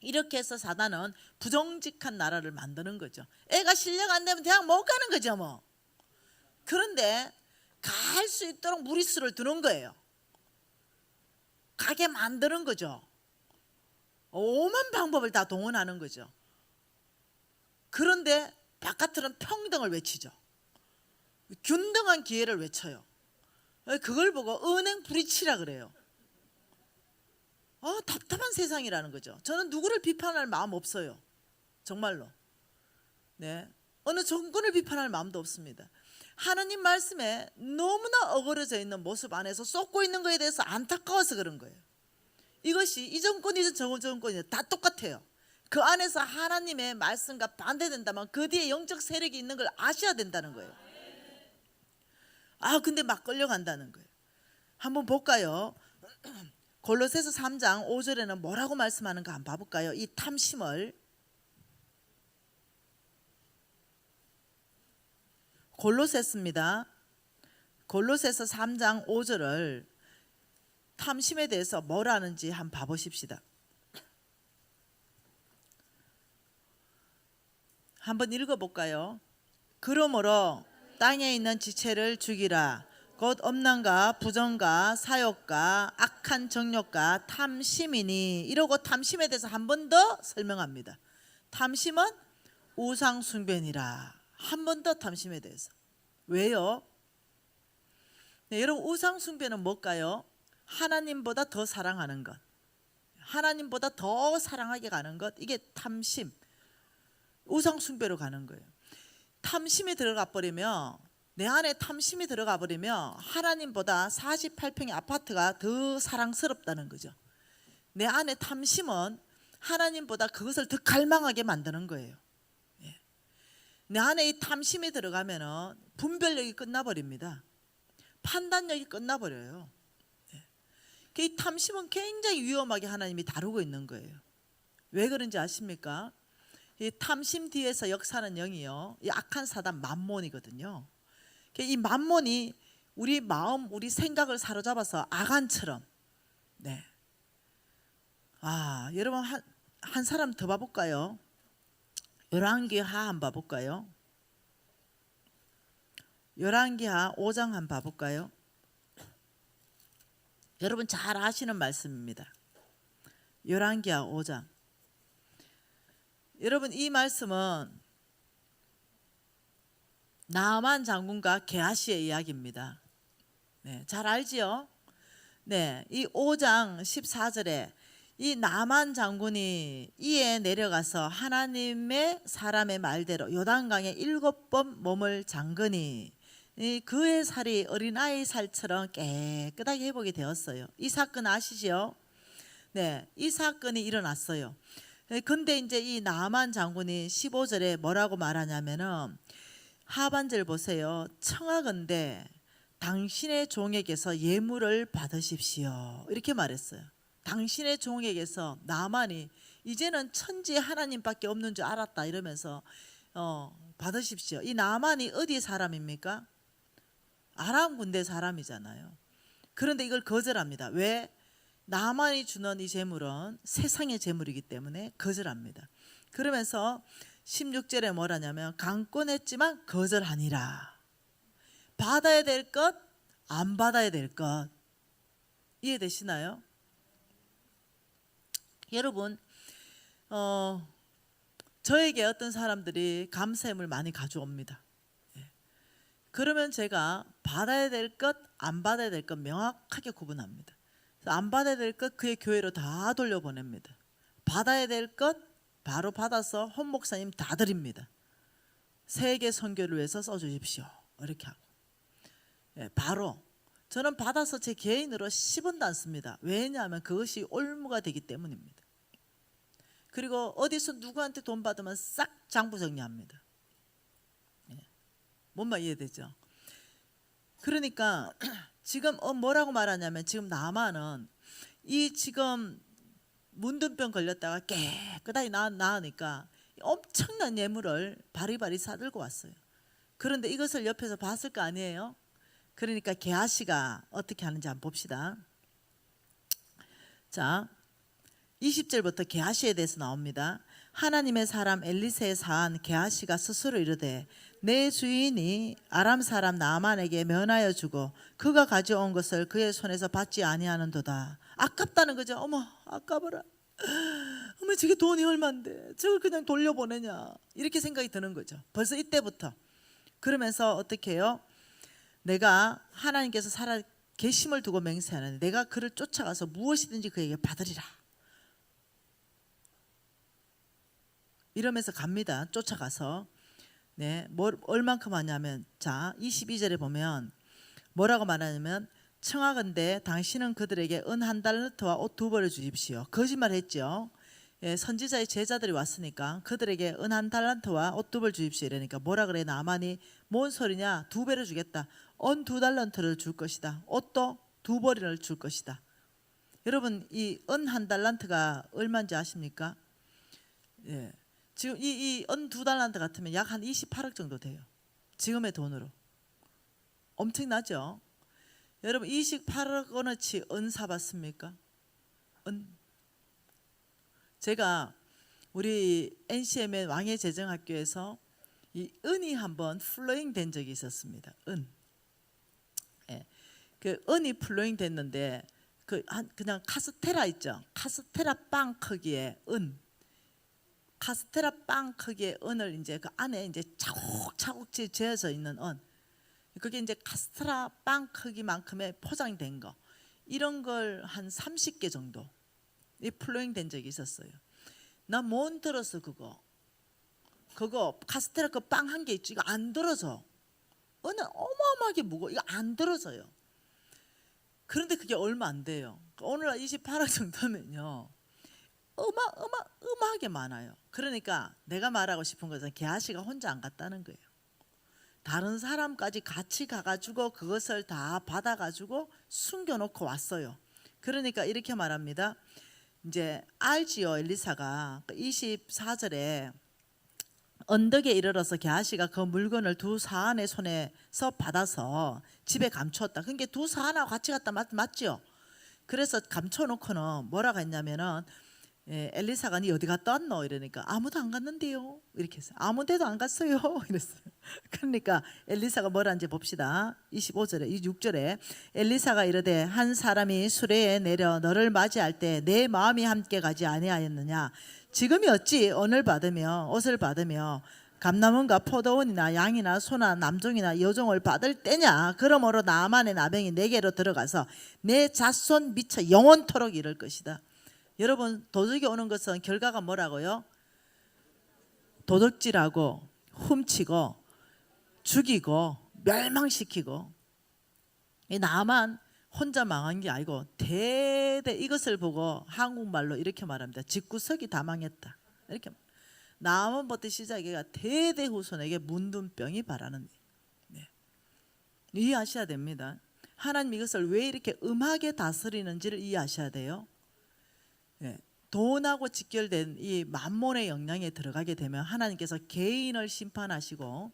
이렇게 해서 사단은 부정직한 나라를 만드는 거죠. 애가 실력 안 되면 대학 못 가는 거죠 뭐. 그런데 갈 수 있도록 무리수를 두는 거예요. 가게 만드는 거죠. 오만 방법을 다 동원하는 거죠. 그런데 바깥으로는 평등을 외치죠. 균등한 기회를 외쳐요. 그걸 보고 은행 브리치라 그래요. 답답한 세상이라는 거죠. 저는 누구를 비판할 마음 없어요. 정말로. 네, 어느 정권을 비판할 마음도 없습니다. 하느님 말씀에 너무나 어그러져 있는 모습 안에서 쏟고 있는 것에 대해서 안타까워서 그런 거예요. 이것이 이 정권이든 저 정권이든 다 똑같아요. 그 안에서 하나님의 말씀과 반대된다면 그 뒤에 영적 세력이 있는 걸 아셔야 된다는 거예요. 근데 막 끌려간다는 거예요. 한번 볼까요? 골로새서 3장 5절에는 뭐라고 말씀하는가 한번 봐볼까요? 이 탐심을 골로새서입니다. 골로새서 3장 5절을 탐심에 대해서 뭐라는지 한번 봐보십시다. 한번 읽어볼까요? 그러므로 땅에 있는 지체를 죽이라. 곧 엄난과 부정과 사욕과 악한 정욕과 탐심이니. 이러고 탐심에 대해서 한 번 더 설명합니다. 탐심은 우상숭배니라. 한 번 더 탐심에 대해서. 왜요? 네, 여러분 우상숭배는 뭘까요? 하나님보다 더 사랑하는 것, 하나님보다 더 사랑하게 가는 것, 이게 탐심, 우상숭배로 가는 거예요. 탐심이 들어가 버리면, 내 안에 탐심이 들어가 버리면 하나님보다 48평의 아파트가 더 사랑스럽다는 거죠. 내 안에 탐심은 하나님보다 그것을 더 갈망하게 만드는 거예요. 내 안에 이 탐심이 들어가면 분별력이 끝나버립니다. 판단력이 끝나버려요. 이 탐심은 굉장히 위험하게 하나님이 다루고 있는 거예요. 왜 그런지 아십니까? 이 탐심 뒤에서 역사하는 영이요, 이 악한 사단 맘몬이거든요. 이 맘몬이 우리 마음, 우리 생각을 사로잡아서 아간처럼. 네. 여러분 한 사람 더 봐볼까요? 열왕기하 한번 봐볼까요? 열왕기하 5장 한번 봐볼까요? 여러분 잘 아시는 말씀입니다. 열왕기하 5장. 여러분 이 말씀은 나만 장군과 게하시의 이야기입니다. 네, 잘 알지요? 네, 이 5장 14절에 이 나만 장군이 이에 내려가서 하나님의 사람의 말대로 요단강에 7번 몸을 잠그니 그의 살이 어린아이 살처럼 깨끗하게 회복이 되었어요. 이 사건 아시죠? 네, 이 사건이 일어났어요. 근데 이제 이 나만 장군이 15절에 뭐라고 말하냐면은 하반절 보세요. 청하건대 당신의 종에게서 예물을 받으십시오. 이렇게 말했어요. 당신의 종에게서 나만이 이제는 천지 하나님밖에 없는 줄 알았다 이러면서 받으십시오. 이 나만이 어디 사람입니까? 아람 군대 사람이잖아요. 그런데 이걸 거절합니다. 왜? 나만이 주는 이 재물은 세상의 재물이기 때문에 거절합니다. 그러면서 16절에 뭐라냐면 강권했지만 거절하니라. 받아야 될 것, 안 받아야 될 것. 이해되시나요? 여러분 저에게 어떤 사람들이 감사함을 많이 가져옵니다. 그러면 제가 받아야 될 것, 안 받아야 될 것 명확하게 구분합니다. 안 받아야 될 것 그의 교회로 다 돌려보냅니다. 받아야 될 것 바로 받아서 헌 목사님 다 드립니다. 세계 선교를 위해서 써주십시오. 이렇게 하고 바로 저는 받아서 제 개인으로 10원도 안 씁니다. 왜냐하면 그것이 올무가 되기 때문입니다. 그리고 어디서 누구한테 돈 받으면 싹 장부 정리합니다. 뭔 말 이해되죠? 그러니까 지금 뭐라고 말하냐면 지금 나만은 이 지금 문둥병 걸렸다가 깨끗하게 나으니까 엄청난 예물을 바리바리 사들고 왔어요. 그런데 이것을 옆에서 봤을 거 아니에요? 그러니까 게하시가 어떻게 하는지 한번 봅시다. 자, 20절부터 게하시에 대해서 나옵니다. 하나님의 사람 엘리세의 사한 게하시가 스스로 이르되 내 주인이 아람 사람 나만에게 면하여 주고 그가 가져온 것을 그의 손에서 받지 아니하는도다. 아깝다는 거죠. 어머 아까워라. 어머 저게 돈이 얼만데 저걸 그냥 돌려보내냐 이렇게 생각이 드는 거죠. 벌써 이때부터. 그러면서 어떻게 해요? 내가 하나님께서 살아 계심을 두고 맹세하는데 내가 그를 쫓아가서 무엇이든지 그에게 받으리라. 이러면서 갑니다. 쫓아가서 네, 얼만큼 하냐면 자 22절에 보면 뭐라고 말하냐면 청하건대 당신은 그들에게 은 1달란트와 옷 2벌을 주십시오. 거짓말했죠. 예, 선지자의 제자들이 왔으니까 그들에게 은 1달란트와 옷 2벌 주십시오. 이러니까 뭐라 그래? 나만이 뭔 소리냐? 2배를 주겠다. 은 2달란트를 줄 것이다. 옷도 2벌을 줄 것이다. 여러분 이 은 1달란트가 얼마인지 아십니까? 예. 지금 이 은 2달란트 같으면 약 한 28억 정도 돼요. 지금의 돈으로. 엄청나죠? 여러분 28억 원어치 은 사봤습니까? 은. 제가 우리 NCM의 왕의 재정학교에서 이 은이 한번 플로잉 된 적이 있었습니다. 은. 예. 그 은이 플로잉 됐는데 그냥 카스테라 있죠. 카스테라 빵 크기의 은. 카스테라 빵 크기의 은을 이제 그 안에 이제 차곡차곡 재어져 있는 은. 그게 이제 카스테라 빵 크기만큼의 포장된 거. 이런 걸 한 30개 정도 이 플로잉 된 적이 있었어요. 나 못 들었어 그거 카스테라 그 빵 한 개 있지 이거 안 들어져. 은은 어마어마하게 무거워. 이거 안 들어져요. 그런데 그게 얼마 안 돼요. 오늘날 28억 정도면요 어마어마하게 많아요. 그러니까 내가 말하고 싶은 것은 게하시가 혼자 안 갔다는 거예요. 다른 사람까지 같이 가가지고 그것을 다 받아가지고 숨겨놓고 왔어요. 그러니까 이렇게 말합니다. 이제 알지요. 엘리사가 24절에 언덕에 이르러서 게하시가 그 물건을 두 사안의 손에서 받아서 집에 감추었다. 그러니까 두 사안하고 같이 갔다 맞죠? 그래서 감춰놓고는 뭐라고 했냐면은 엘리사가 니 어디 갔다 왔노? 이러니까 아무도 안 갔는데요. 이렇게 해서 아무 데도 안 갔어요. 이랬어요. 그러니까 엘리사가 뭐라는지 봅시다. 25절에 26절에 엘리사가 이르되 한 사람이 수레에 내려 너를 맞이할 때 내 마음이 함께 가지 아니하였느냐? 지금이 어찌 언을 받으며 옷을 받으며 감남원과 포도원이나 양이나 소나 남종이나 여종을 받을 때냐? 그러므로 나만의 나병이 내게로 들어가서 내 자손 미쳐 영원토록 이를 것이다. 여러분, 도둑이 오는 것은 결과가 뭐라고요? 도둑질하고 훔치고 죽이고 멸망시키고. 이 나만 혼자 망한 게 아니고 대대 이것을 보고 한국말로 이렇게 말합니다. 집구석이 다 망했다. 이렇게 나만부터 시작해가 대대 후손에게 문둥병이 바라는. 네. 이해하셔야 됩니다. 하나님 이것을 왜 이렇게 음하게 다스리는지를 이해하셔야 돼요. 네. 돈하고 직결된 이 만몬의 영향에 들어가게 되면 하나님께서 개인을 심판하시고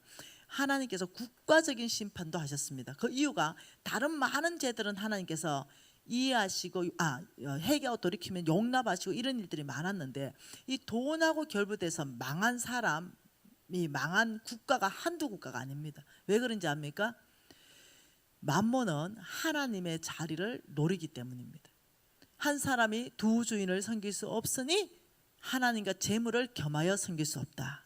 하나님께서 국가적인 심판도 하셨습니다. 그 이유가 다른 많은 죄들은 하나님께서 이해하시고 회개하고 돌이키면 용납하시고 이런 일들이 많았는데 이 돈하고 결부돼서 망한 사람이 망한 국가가 한두 국가가 아닙니다. 왜 그런지 압니까? 만몬은 하나님의 자리를 노리기 때문입니다. 한 사람이 두 주인을 섬길 수 없으니 하나님과 재물을 겸하여 섬길 수 없다.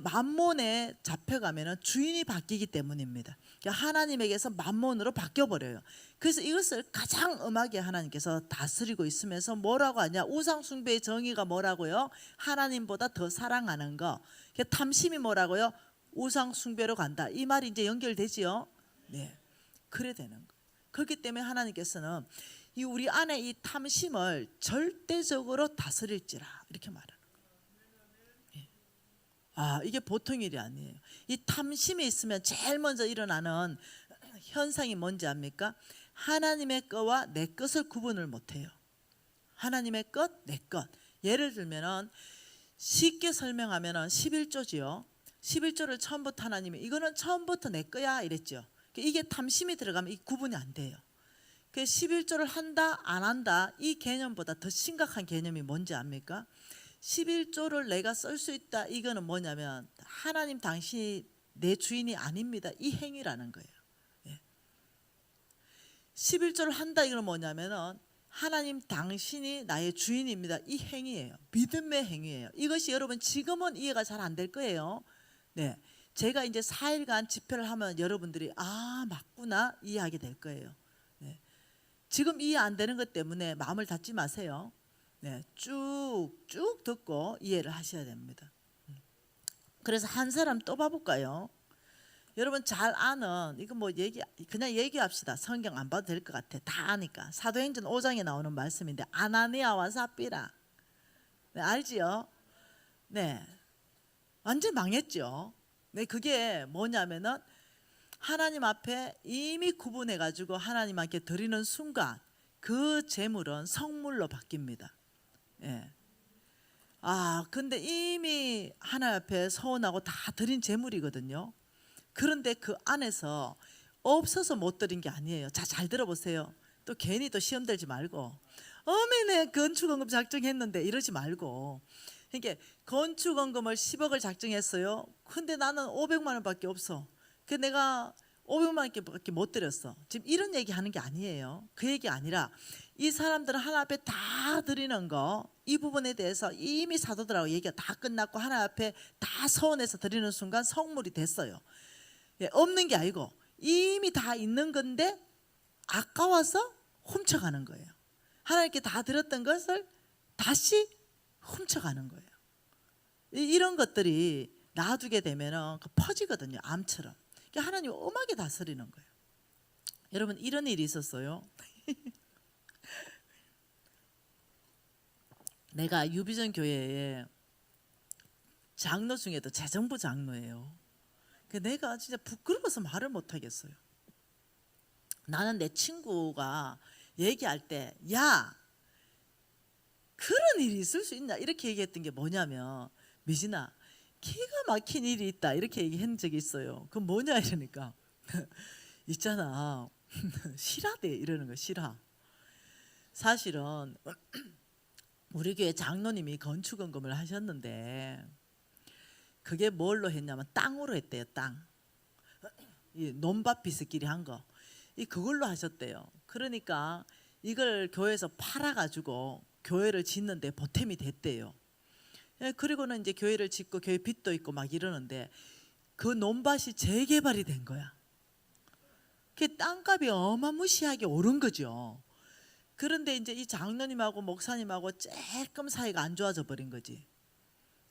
만몬에 잡혀가면 주인이 바뀌기 때문입니다. 하나님에게서 만몬으로 바뀌어버려요. 그래서 이것을 가장 엄하게 하나님께서 다스리고 있으면서 뭐라고 하냐? 우상숭배의 정의가 뭐라고요? 하나님보다 더 사랑하는 거. 탐심이 뭐라고요? 우상숭배로 간다. 이 말이 이제 연결되지요? 네, 그래 되는 거. 그렇기 때문에 하나님께서는 이 우리 안에 이 탐심을 절대적으로 다스릴지라 이렇게 말하는 거예요. 이게 보통 일이 아니에요. 이 탐심이 있으면 제일 먼저 일어나는 현상이 뭔지 압니까? 하나님의 것과 내 것을 구분을 못해요. 하나님의 것, 내 것. 예를 들면은 쉽게 설명하면은 11조지요. 11조를 처음부터 하나님이 이거는 처음부터 내 거야 이랬죠. 이게 탐심이 들어가면 이 구분이 안 돼요. 그 11조를 한다 안 한다 이 개념보다 더 심각한 개념이 뭔지 압니까? 11조를 내가 쓸 수 있다 이거는 뭐냐면 하나님 당신이 내 주인이 아닙니다 이 행위라는 거예요. 11조를 한다 이거는 뭐냐면 하나님 당신이 나의 주인입니다 이 행위예요. 믿음의 행위예요. 이것이 여러분 지금은 이해가 잘 안 될 거예요. 네, 제가 이제 4일간 집회를 하면 여러분들이 맞구나 이해하게 될 거예요. 네. 지금 이해 안 되는 것 때문에 마음을 닫지 마세요. 네, 쭉 듣고 이해를 하셔야 됩니다. 그래서 한 사람 또 봐볼까요? 여러분 잘 아는 이거 그냥 얘기합시다. 성경 안 봐도 될 것 같아. 다 아니까. 사도행전 5장에 나오는 말씀인데 아나니아와 삽비라. 네, 알지요? 네, 완전 망했죠. 네, 그게 뭐냐면은 하나님 앞에 이미 구분해 가지고 하나님께 드리는 순간 그 재물은 성물로 바뀝니다. 예. 근데 이미 하나님 앞에 서원하고 다 드린 재물이거든요. 그런데 그 안에서 없어서 못 드린 게 아니에요. 자, 잘 들어보세요. 또 괜히 또 시험 들지 말고 어메네 건축원금 작정했는데 이러지 말고. 그러니까 건축원금을 10억을 작정했어요. 근데 나는 500만 원밖에 없어. 그 내가 500만 원밖에 못 드렸어. 지금 이런 얘기 하는 게 아니에요. 그 얘기 아니라 이 사람들은 하나님 앞에 다 드리는 거 이 부분에 대해서 이미 사도들하고 얘기가 다 끝났고 하나님 앞에 다 서원해서 드리는 순간 성물이 됐어요. 없는 게 아니고 이미 다 있는 건데 아까워서 훔쳐가는 거예요. 하나님께 다 드렸던 것을 다시 훔쳐가는 거예요. 이런 것들이 놔두게 되면 퍼지거든요. 암처럼. 하나님 엄하게 다스리는 거예요. 여러분 이런 일이 있었어요. 내가 유비전 교회에 장로 중에도 재정부 장로예요. 내가 진짜 부끄러워서 말을 못 하겠어요. 나는 내 친구가 얘기할 때 야 그런 일이 있을 수 있나 이렇게 얘기했던 게 뭐냐면 미진아 기가 막힌 일이 있다 이렇게 얘기한 적이 있어요. 그건 뭐냐 이러니까 있잖아 실화대 이러는 거 실화. 사실은 우리 교회 장로님이 건축원금을 하셨는데 그게 뭘로 했냐면 땅으로 했대요. 땅. 이 논밭 비스끼리 한 거. 이 그걸로 하셨대요. 그러니까 이걸 교회에서 팔아가지고 교회를 짓는데 보탬이 됐대요. 예, 그리고는 이제 교회를 짓고 교회 빚도 있고 막 이러는데 그 논밭이 재개발이 된 거야. 그 땅값이 어마무시하게 오른 거죠. 그런데 이제 이 장로님하고 목사님하고 조금 사이가 안 좋아져 버린 거지.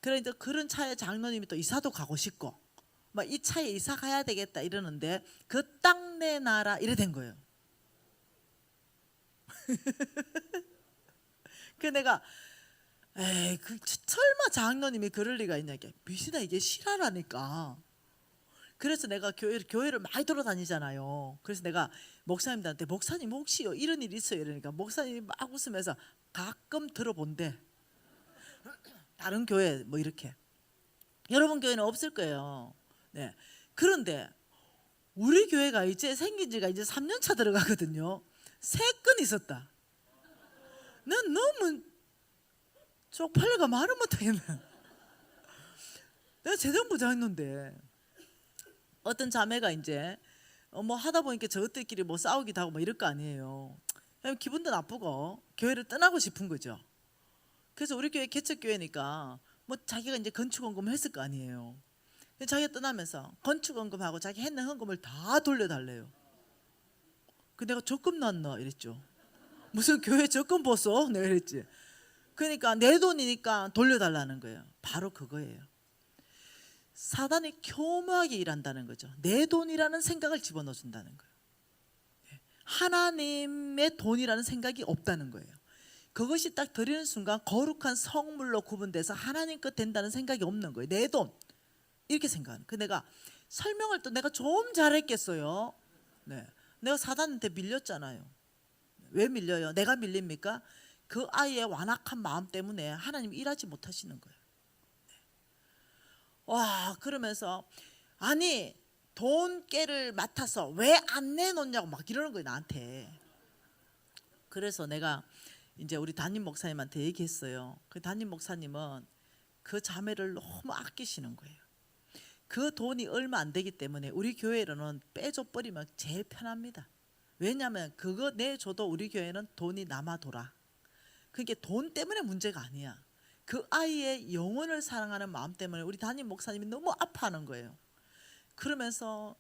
그래 이제 그런 차에 장로님이 또 이사도 가고 싶고 막 이 차에 이사 가야 되겠다 이러는데 그 땅 내놔라 이래 된 거예요. 그 내가 에이 그 설마 장로님이 그럴 리가 있냐. 미신아 이게 실화라니까. 그래서 내가 교회를 많이 돌아다니잖아요. 그래서 내가 목사님들한테 목사님 혹시요 이런 일 있어요 이러니까 목사님이 막 웃으면서 가끔 들어본대. 다른 교회 뭐 이렇게. 여러분 교회는 없을 거예요. 네. 그런데 우리 교회가 이제 생긴 지가 이제 3년 차 들어가거든요. 3건 있었다. 난 너무 쪽팔려가 말을 못하겠네. 내가 재정부장 했는데 어떤 자매가 이제 뭐 하다 보니까 저것들끼리 뭐 싸우기도 하고 뭐 이럴 거 아니에요. 기분도 나쁘고 교회를 떠나고 싶은 거죠. 그래서 우리 교회 개척교회니까 뭐 자기가 이제 건축원금을 했을 거 아니에요. 자기가 떠나면서 건축원금하고 자기 했는 헌금을 다 돌려달래요. 그 내가 적금 났나 이랬죠. 무슨 교회 적금 보소? 내가 이랬지. 그러니까 내 돈이니까 돌려달라는 거예요. 바로 그거예요. 사단이 교묘하게 일한다는 거죠. 내 돈이라는 생각을 집어넣어 준다는 거예요. 하나님의 돈이라는 생각이 없다는 거예요. 그것이 딱 드리는 순간 거룩한 성물로 구분돼서 하나님 것 된다는 생각이 없는 거예요. 내 돈 이렇게 생각하는. 그 내가 설명을 또 내가 좀 잘했겠어요. 네, 내가 사단한테 밀렸잖아요. 왜 밀려요? 내가 밀립니까? 그 아이의 완악한 마음 때문에 하나님 일하지 못하시는 거예요. 와 그러면서 아니 돈깨를 맡아서 왜 안 내놓냐고 막 이러는 거예요 나한테. 그래서 내가 이제 우리 담임 목사님한테 얘기했어요. 그 담임 목사님은 그 자매를 너무 아끼시는 거예요. 그 돈이 얼마 안 되기 때문에 우리 교회로는 빼줘 버리면 제일 편합니다. 왜냐하면 그거 내줘도 우리 교회는 돈이 남아돌아. 그게 돈 때문에 문제가 아니야. 그 아이의 영혼을 사랑하는 마음 때문에 우리 담임 목사님이 너무 아파하는 거예요. 그러면서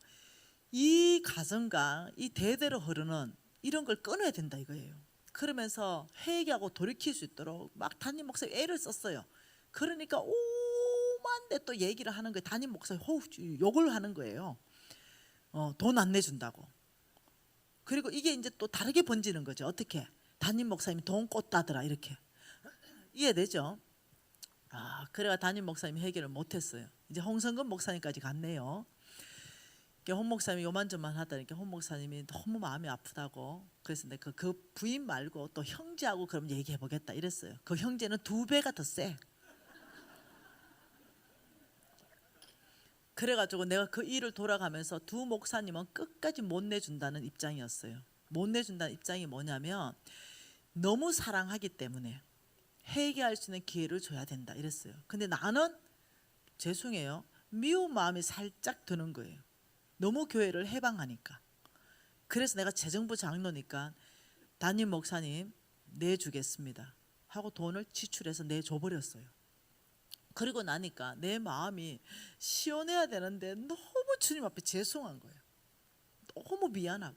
이 가정과 이 대대로 흐르는 이런 걸 끊어야 된다 이거예요. 그러면서 회개하고 돌이킬 수 있도록 막 담임 목사님 애를 썼어요. 그러니까 오만데 또 얘기를 하는 거예요. 담임 목사님 욕을 하는 거예요. 돈 안 내준다고. 그리고 이게 이제 또 다르게 번지는 거죠. 어떻게? 담임 목사님이 돈 꽂다더라 이렇게. 이해되죠? 그래가 담임 목사님이 해결을 못했어요. 이제 홍성근 목사님까지 갔네요. 홍 목사님이 요만저만 하다니까 홍 목사님이 너무 마음이 아프다고. 그래서 내가 그 부인 말고 또 형제하고 그럼 얘기해 보겠다 이랬어요. 그 형제는 2배가 더 세. 그래가지고 내가 그 일을 돌아가면서 두 목사님은 끝까지 못 내준다는 입장이었어요. 못 내준다는 입장이 뭐냐면 너무 사랑하기 때문에 회개할 수 있는 기회를 줘야 된다 이랬어요. 근데 나는 죄송해요. 미운 마음이 살짝 드는 거예요. 너무 교회를 해방하니까. 그래서 내가 재정부 장로니까 담임 목사님 내주겠습니다 하고 돈을 지출해서 내줘버렸어요. 그리고 나니까 내 마음이 시원해야 되는데 너무 주님 앞에 죄송한 거예요. 너무 미안하고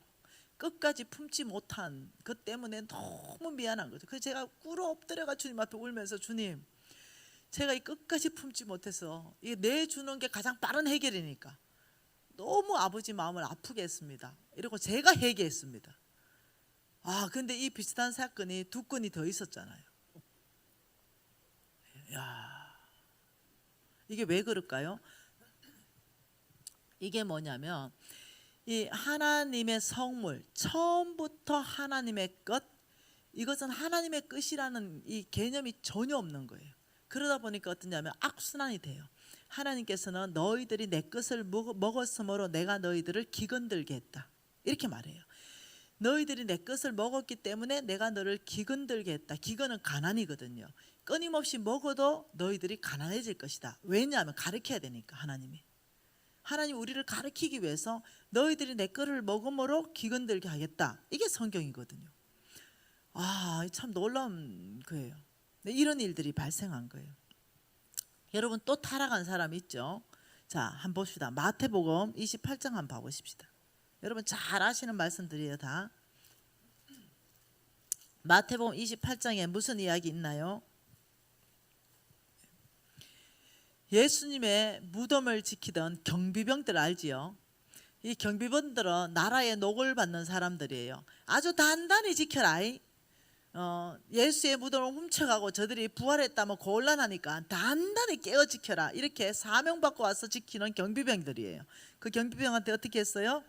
끝까지 품지 못한 것 때문에 너무 미안한 거죠. 그래서 제가 꿇어 엎드려가 주님 앞에 울면서 주님 제가 이 끝까지 품지 못해서 이 내주는 게 가장 빠른 해결이니까 너무 아버지 마음을 아프게 했습니다. 이러고 제가 회개했습니다. 근데 이 비슷한 사건이 2건이 더 있었잖아요. 야, 이게 왜 그럴까요? 이게 뭐냐면 이 하나님의 성물, 처음부터 하나님의 것, 이것은 하나님의 끝이라는 이 개념이 전혀 없는 거예요. 그러다 보니까 어떠냐면 악순환이 돼요. 하나님께서는 너희들이 내 것을 먹었으므로 내가 너희들을 기근들게 했다 이렇게 말해요. 너희들이 내 것을 먹었기 때문에 내가 너를 기근들게 했다. 기근은 가난이거든요. 끊임없이 먹어도 너희들이 가난해질 것이다. 왜냐하면 가르쳐야 되니까. 하나님 우리를 가르치기 위해서 너희들이 내 것을 먹음으로 기근들게 하겠다. 이게 성경이거든요. 참 놀라운 거예요. 이런 일들이 발생한 거예요. 여러분 또 타락한 사람 있죠? 자, 한번 봅시다. 마태복음 28장 한번 봐보십시다. 여러분 잘 아시는 말씀들이에요 다. 마태복음 28장에 무슨 이야기 있나요? 예수님의 무덤을 지키던 경비병들 알지요? 이 경비병들은 나라의 녹을 받는 사람들이에요. 아주 단단히 지켜라. 예수의 무덤을 훔쳐가고 저들이 부활했다면 곤란하니까 단단히 깨어 지켜라. 이렇게 사명받고 와서 지키는 경비병들이에요. 그 경비병한테 어떻게 했어요?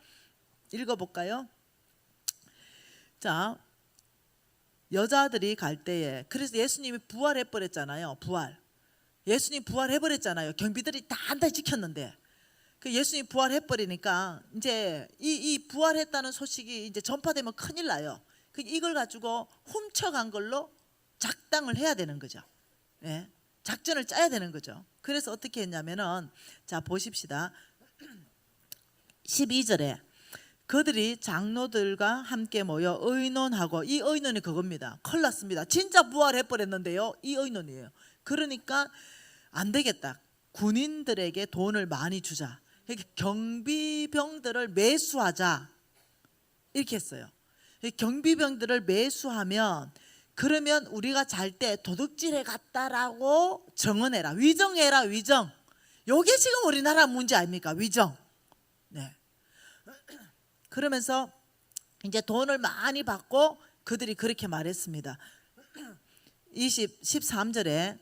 읽어볼까요? 자, 여자들이 갈 때에, 그래서 예수님이 부활해버렸잖아요. 예수님 부활해버렸잖아요. 경비들이 단단히 지켰는데 그 예수님 부활해버리니까 이제 이 부활했다는 소식이 이제 전파되면 큰일 나요. 이걸 가지고 훔쳐간 걸로 작당을 해야 되는 거죠. 예, 작전을 짜야 되는 거죠. 그래서 어떻게 했냐면은, 자 보십시다. 12절에 그들이 장로들과 함께 모여 의논하고, 이 의논이 그겁니다. 큰일 났습니다. 진짜 부활해버렸는데요. 이 의논이에요. 그러니까 안 되겠다. 군인들에게 돈을 많이 주자. 경비병들을 매수하자. 이렇게 했어요. 경비병들을 매수하면, 그러면 우리가 잘 때 도둑질해 갔다라고 정언해라. 위정해라. 위정. 요게 지금 우리나라 문제 아닙니까? 위정. 네. 그러면서 이제 돈을 많이 받고 그들이 그렇게 말했습니다. 13절에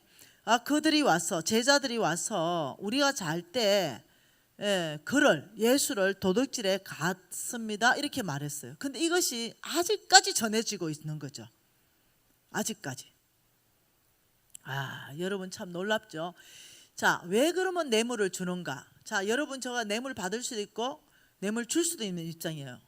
그들이 와서, 제자들이 와서 우리가 잘 때 예수를 도둑질해 갔습니다. 이렇게 말했어요. 근데 이것이 아직까지 전해지고 있는 거죠. 아직까지. 여러분 참 놀랍죠. 자, 왜 그러면 뇌물을 주는가? 자, 여러분 제가 뇌물 받을 수도 있고 뇌물 줄 수도 있는 입장이에요.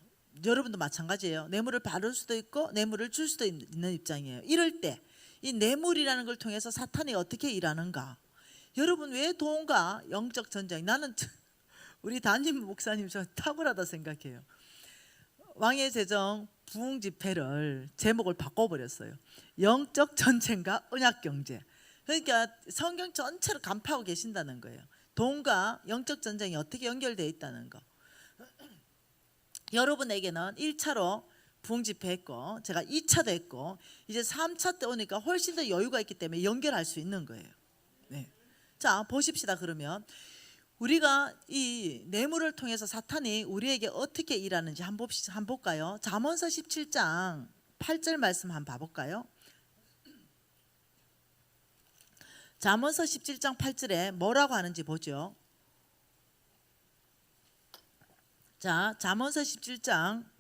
여러분도 마찬가지예요. 뇌물을 받을 수도 있고 뇌물을 줄 수도 있는 입장이에요. 이럴 때 이 뇌물이라는 걸 통해서 사탄이 어떻게 일하는가? 여러분 왜 돈과 영적 전쟁? 나는 우리 담임 목사님 저 탁월하다 생각해요. 왕의 제정 부흥 집회를 제목을 바꿔버렸어요. 영적 전쟁과 언약 경제. 그러니까 성경 전체를 간파하고 계신다는 거예요. 돈과 영적 전쟁이 어떻게 연결되어 있다는 거. 여러분에게는 1차로 부흥 집회 했고, 제가 2차도 했고, 이제 3차 때 오니까 훨씬 더 여유가 있기 때문에 연결할 수 있는 거예요. 네. 자, 보십시다. 그러면 우리가 이 뇌물을 통해서 사탄이 우리에게 어떻게 일하는지 한번 볼까요? 잠언서 17장 8절 말씀 한번 봐볼까요? 잠언서 17장 8절에 뭐라고 하는지 보죠. 자, 잠언서 17장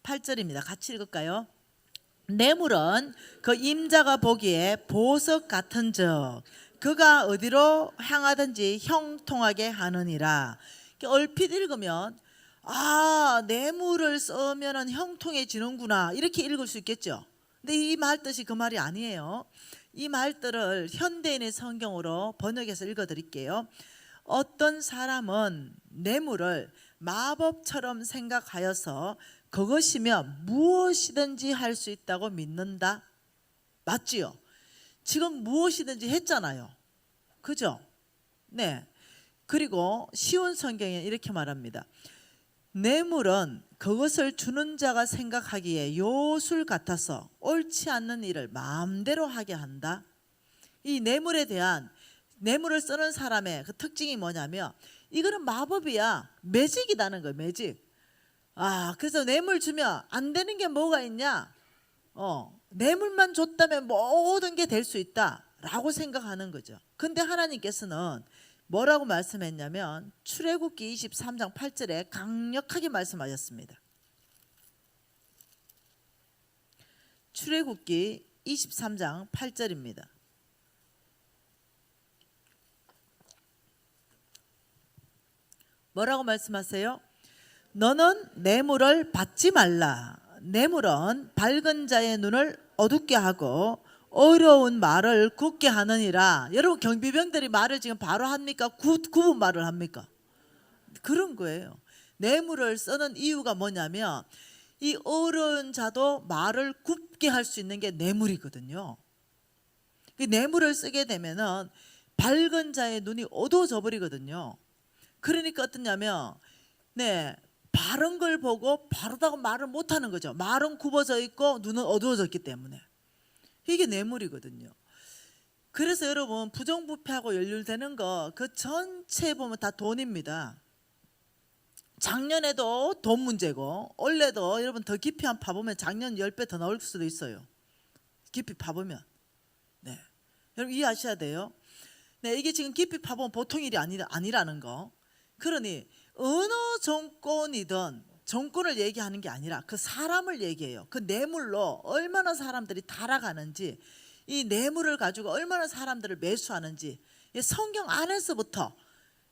8절입니다. 같이 읽을까요? 뇌물은 그 임자가 보기에 보석 같은즉 그가 어디로 향하든지 형통하게 하느니라. 얼핏 읽으면 뇌물을 쓰면 형통해지는구나 이렇게 읽을 수 있겠죠. 근데 이 말 뜻이 그 말이 아니에요. 이 말들을 현대인의 성경으로 번역해서 읽어드릴게요. 어떤 사람은 뇌물을 마법처럼 생각하여서 그것이면 무엇이든지 할 수 있다고 믿는다. 맞지요? 지금 무엇이든지 했잖아요. 그죠? 네. 그리고 쉬운 성경에 이렇게 말합니다. 뇌물은 그것을 주는 자가 생각하기에 요술 같아서 옳지 않는 일을 마음대로 하게 한다. 이 뇌물에 대한, 뇌물을 쓰는 사람의 그 특징이 뭐냐면 이거는 마법이야. 매직이라는 거예요. 매직. 그래서 뇌물 주면 안 되는 게 뭐가 있냐? 뇌물만 줬다면 모든 게 될 수 있다라고 생각하는 거죠. 근데 하나님께서는 뭐라고 말씀했냐면 출애굽기 23장 8절에 강력하게 말씀하셨습니다. 출애굽기 23장 8절입니다. 뭐라고 말씀하세요? 너는 뇌물을 받지 말라. 뇌물은 밝은 자의 눈을 어둡게 하고 어려운 말을 굳게 하느니라. 여러분 경비병들이 말을 지금 바로 합니까? 구분 말을 합니까? 그런 거예요. 뇌물을 쓰는 이유가 뭐냐면 이 어려운 자도 말을 굽게 할 수 있는 게 뇌물이거든요. 그 뇌물을 쓰게 되면은 밝은 자의 눈이 어두워져 버리거든요. 그러니까 어떠냐면 바른 걸 보고 바르다고 말을 못하는 거죠. 말은 굽어져 있고 눈은 어두워졌기 때문에. 이게 뇌물이거든요. 그래서 여러분 부정부패하고 연결되는 거 그 전체 보면 다 돈입니다. 작년에도 돈 문제고 올해도 여러분 더 깊이 한번 파보면 작년 10배 더 나올 수도 있어요. 깊이 파보면. 여러분 이해하셔야 돼요. 이게 지금 깊이 파보면 보통 일이 아니라는 거. 그러니 어느 정권이든 정권을 얘기하는 게 아니라 그 사람을 얘기해요. 그 뇌물로 얼마나 사람들이 타락하는지, 이 뇌물을 가지고 얼마나 사람들을 매수하는지 성경 안에서부터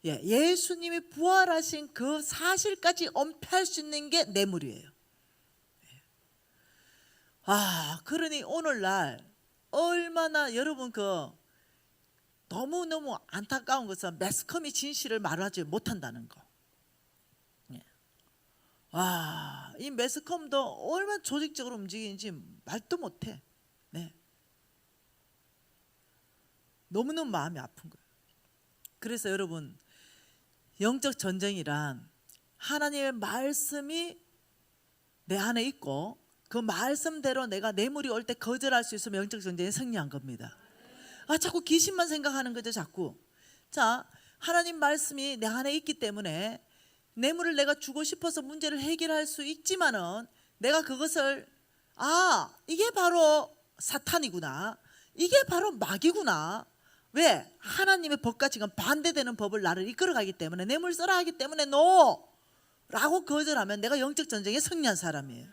예수님이 부활하신 그 사실까지 엄폐할 수 있는 게 뇌물이에요. 그러니 오늘날 얼마나 여러분 너무너무 안타까운 것은 매스컴이 진실을 말하지 못한다는 거. 이 매스컴도 얼마나 조직적으로 움직이는지 말도 못해. 너무너무 마음이 아픈 거예요. 그래서 여러분 영적 전쟁이란 하나님의 말씀이 내 안에 있고 그 말씀대로 내가 뇌물이 올 때 거절할 수 있으면 영적 전쟁에 승리한 겁니다. 자꾸 귀신만 생각하는 거죠. 자꾸. 자, 하나님 말씀이 내 안에 있기 때문에 뇌물을 내가 주고 싶어서 문제를 해결할 수 있지만은 내가 그것을 이게 바로 사탄이구나, 이게 바로 마귀구나. 왜? 하나님의 법과 지금 반대되는 법을 나를 이끌어가기 때문에, 뇌물 써라 하기 때문에 라고 거절하면 내가 영적 전쟁에 승리한 사람이에요.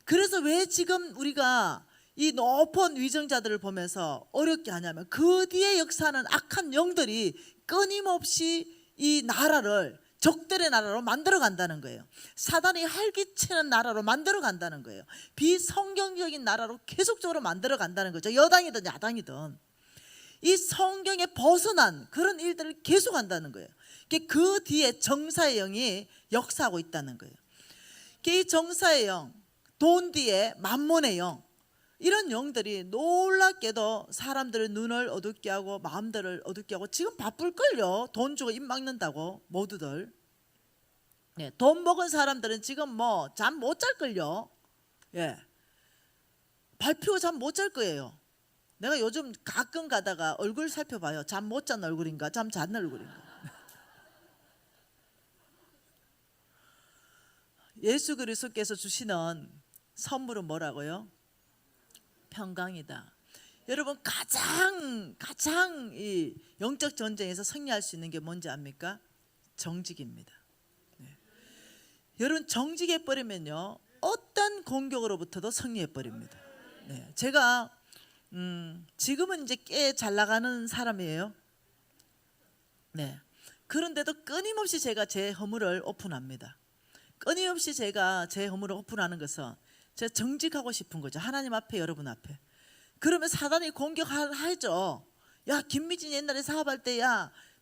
그래서 왜 지금 우리가 이 높은 위정자들을 보면서 어렵게 하냐면 그 뒤에 역사하는 악한 영들이 끊임없이 이 나라를 적들의 나라로 만들어 간다는 거예요. 사단이 활기치는 나라로 만들어 간다는 거예요. 비성경적인 나라로 계속적으로 만들어 간다는 거죠. 여당이든 야당이든 이 성경에 벗어난 그런 일들을 계속 한다는 거예요. 그 뒤에 정사의 영이 역사하고 있다는 거예요. 이 정사의 영, 돈 뒤에 만몬의 영, 이런 영들이 놀랍게도 사람들의 눈을 어둡게 하고 마음들을 어둡게 하고 지금 바쁠걸요. 돈 주고 입 막는다고 모두들. 돈 먹은 사람들은 지금 잠 못 잘걸요. 발표 잠 못 잘 거예요. 내가 요즘 가끔 가다가 얼굴 살펴봐요. 잠 못 잔 얼굴인가 잠 잔 얼굴인가. 예수 그리스도께서 주시는 선물은 뭐라고요? 평강이다. 여러분 가장 이 영적 전쟁에서 승리할 수 있는 게 뭔지 압니까? 정직입니다. 여러분 정직해 버리면요 어떤 공격으로부터도 승리해 버립니다. 제가 지금은 이제 꽤 잘 나가는 사람이에요. 그런데도 끊임없이 제가 제 허물을 오픈합니다. 끊임없이 제가 제 허물을 오픈하는 것은 제가 정직하고 싶은 거죠. 하나님 앞에, 여러분 앞에. 그러면 사단이 공격하죠. 야, 김미진 옛날에 사업할 때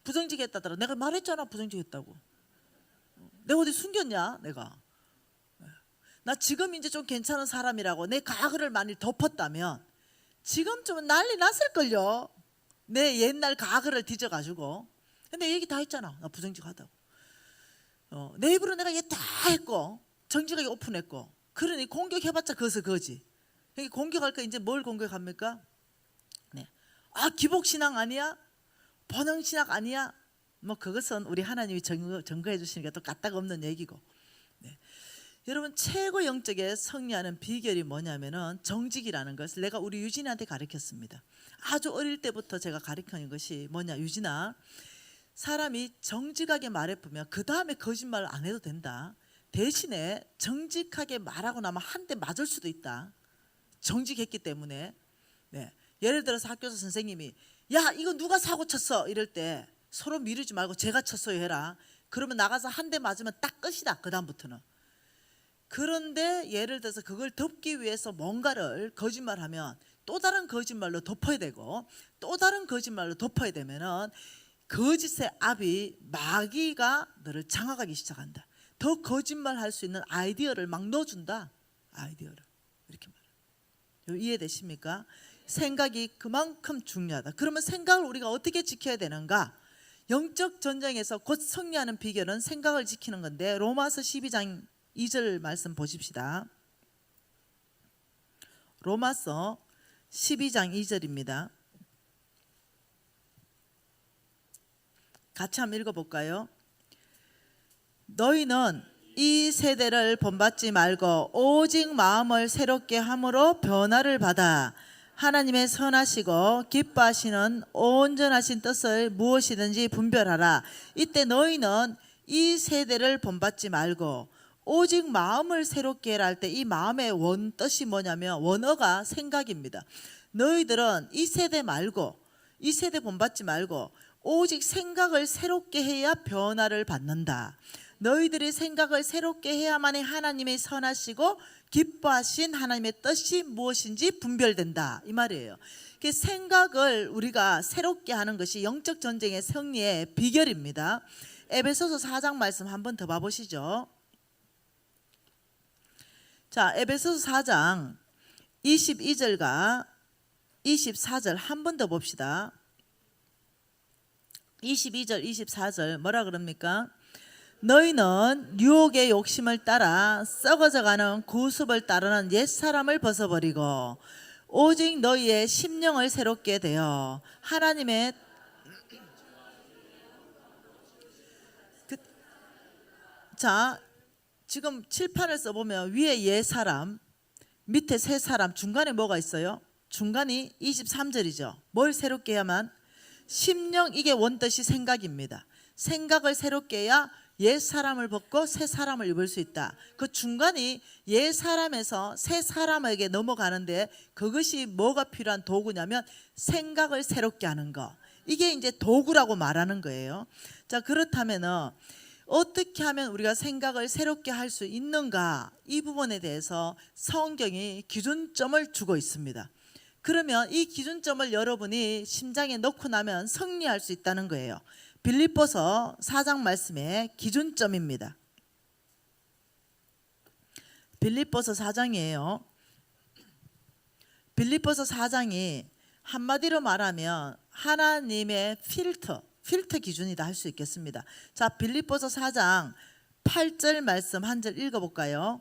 부정직했다더라. 내가 말했잖아, 부정직했다고. 내가 어디 숨겼냐, 내가. 나 지금 이제 좀 괜찮은 사람이라고 내 과거를 많이 덮었다면 지금쯤은 난리 났을걸요. 내 옛날 과거를 뒤져가지고. 근데 얘기 다 했잖아, 나 부정직하다고. 내 입으로 내가 얘 다 했고 정직하게 오픈했고. 그러니 공격해봤자 그것은 거지. 공격할 거 이제 뭘 공격합니까? 기복신앙 아니야? 번영신앙 아니야? 그것은 우리 하나님이 증거해 주시니까 또 까딱 없는 얘기고. 여러분 최고 영적에 승리하는 비결이 뭐냐면은 정직이라는 것을 내가 우리 유진이한테 가르쳤습니다. 아주 어릴 때부터 제가 가르치는 것이 뭐냐, 유진아, 사람이 정직하게 말해보면 그 다음에 거짓말 안 해도 된다. 대신에 정직하게 말하고 나면 한 대 맞을 수도 있다. 정직했기 때문에. 예를 들어서 학교에서 선생님이 야, 이거 누가 사고 쳤어 이럴 때 서로 미루지 말고 제가 쳤어요 해라. 그러면 나가서 한 대 맞으면 딱 끝이다. 그 다음부터는. 그런데 예를 들어서 그걸 덮기 위해서 뭔가를 거짓말하면 또 다른 거짓말로 덮어야 되고 또 다른 거짓말로 덮어야 되면은 거짓의 압이 마귀가 너를 장악하기 시작한다. 더 거짓말할 수 있는 아이디어를 막 넣어준다. 아이디어를 이렇게 말해요. 이해되십니까? 생각이 그만큼 중요하다. 그러면 생각을 우리가 어떻게 지켜야 되는가? 영적 전쟁에서 곧 승리하는 비결은 생각을 지키는 건데 로마서 12장 2절 말씀 보십시다. 로마서 12장 2절입니다. 같이 한번 읽어볼까요? 너희는 이 세대를 본받지 말고 오직 마음을 새롭게 함으로 변화를 받아 하나님의 선하시고 기뻐하시는 온전하신 뜻을 무엇이든지 분별하라. 이때 너희는 이 세대를 본받지 말고 오직 마음을 새롭게 해라 할 때 이 마음의 원뜻이 뭐냐면 원어가 생각입니다. 너희들은 이 세대 말고 이 세대 본받지 말고 오직 생각을 새롭게 해야 변화를 받는다. 너희들이 생각을 새롭게 해야만이 하나님의 선하시고 기뻐하신 하나님의 뜻이 무엇인지 분별된다 이 말이에요. 그 생각을 우리가 새롭게 하는 것이 영적 전쟁의 승리의 비결입니다. 에베소서 4장 말씀 한 번 더 봐보시죠. 자, 에베소서 4장 22절과 24절 한 번 더 봅시다. 22절 24절 뭐라 그럽니까? 너희는 유혹의 욕심을 따라 썩어져가는 구습을 따르는 옛사람을 벗어버리고 오직 너희의 심령을 새롭게 되어 하나님의 자 지금 칠판을 써보면 위에 옛사람 밑에 새사람 중간에 뭐가 있어요? 중간이 23절이죠. 뭘 새롭게 해야만? 심령, 이게 원뜻이 생각입니다. 생각을 새롭게 해야 옛 사람을 벗고 새 사람을 입을 수 있다. 그 중간이 옛 사람에서 새 사람에게 넘어가는데 그것이 뭐가 필요한 도구냐면 생각을 새롭게 하는 거. 이게 이제 도구라고 말하는 거예요. 자, 그렇다면은 어떻게 하면 우리가 생각을 새롭게 할 수 있는가? 이 부분에 대해서 성경이 기준점을 주고 있습니다. 그러면 이 기준점을 여러분이 심장에 넣고 나면 승리할 수 있다는 거예요. 빌립보서 4장 말씀의 기준점입니다. 빌립보서 4장이에요. 빌립보서 4장이 한마디로 말하면 하나님의 필터 기준이다 할 수 있겠습니다. 자, 빌립보서 4장 8절 말씀 한 절 읽어볼까요?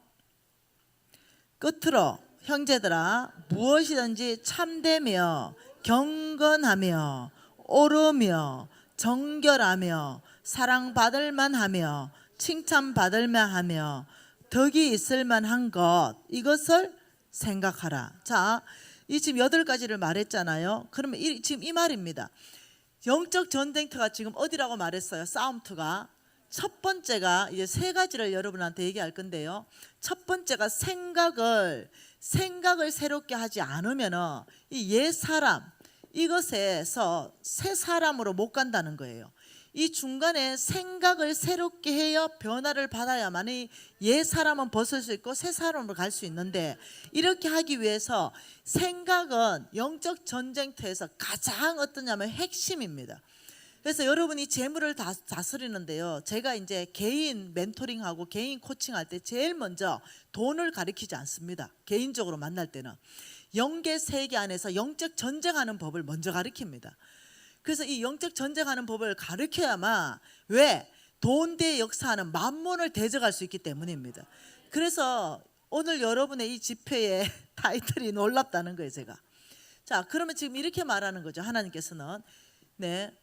끝으로 형제들아 무엇이든지 참되며 경건하며 옳으며 정결하며 사랑받을 만하며 칭찬받을 만하며 덕이 있을 만한 것 이것을 생각하라. 자, 이 지금 8가지를 말했잖아요. 그러면 지금 이 말입니다. 영적 전쟁터가 지금 어디라고 말했어요? 싸움터가. 첫 번째가 이제 3가지를 여러분한테 얘기할 건데요. 첫 번째가 생각을 새롭게 하지 않으면은 이 옛 사람 이것에서 새 사람으로 못 간다는 거예요. 이 중간에 생각을 새롭게 해야 변화를 받아야만이 옛 사람은 벗을 수 있고 새 사람으로 갈 수 있는데 이렇게 하기 위해서 생각은 영적 전쟁터에서 가장 어떠냐면 핵심입니다. 그래서 여러분이 재물을 다스리는데요. 제가 이제 개인 멘토링하고 개인 코칭할 때 제일 먼저 돈을 가르치지 않습니다. 개인적으로 만날 때는. 영계 세계 안에서 영적 전쟁하는 법을 먼저 가르칩니다. 그래서 이 영적 전쟁하는 법을 가르쳐야만 왜? 돈대의 역사하는 만몬을 대적할 수 있기 때문입니다. 그래서 오늘 여러분의 이 집회의 타이틀이 놀랍다는 거예요, 제가. 자, 그러면 지금 이렇게 말하는 거죠. 하나님께서는 네.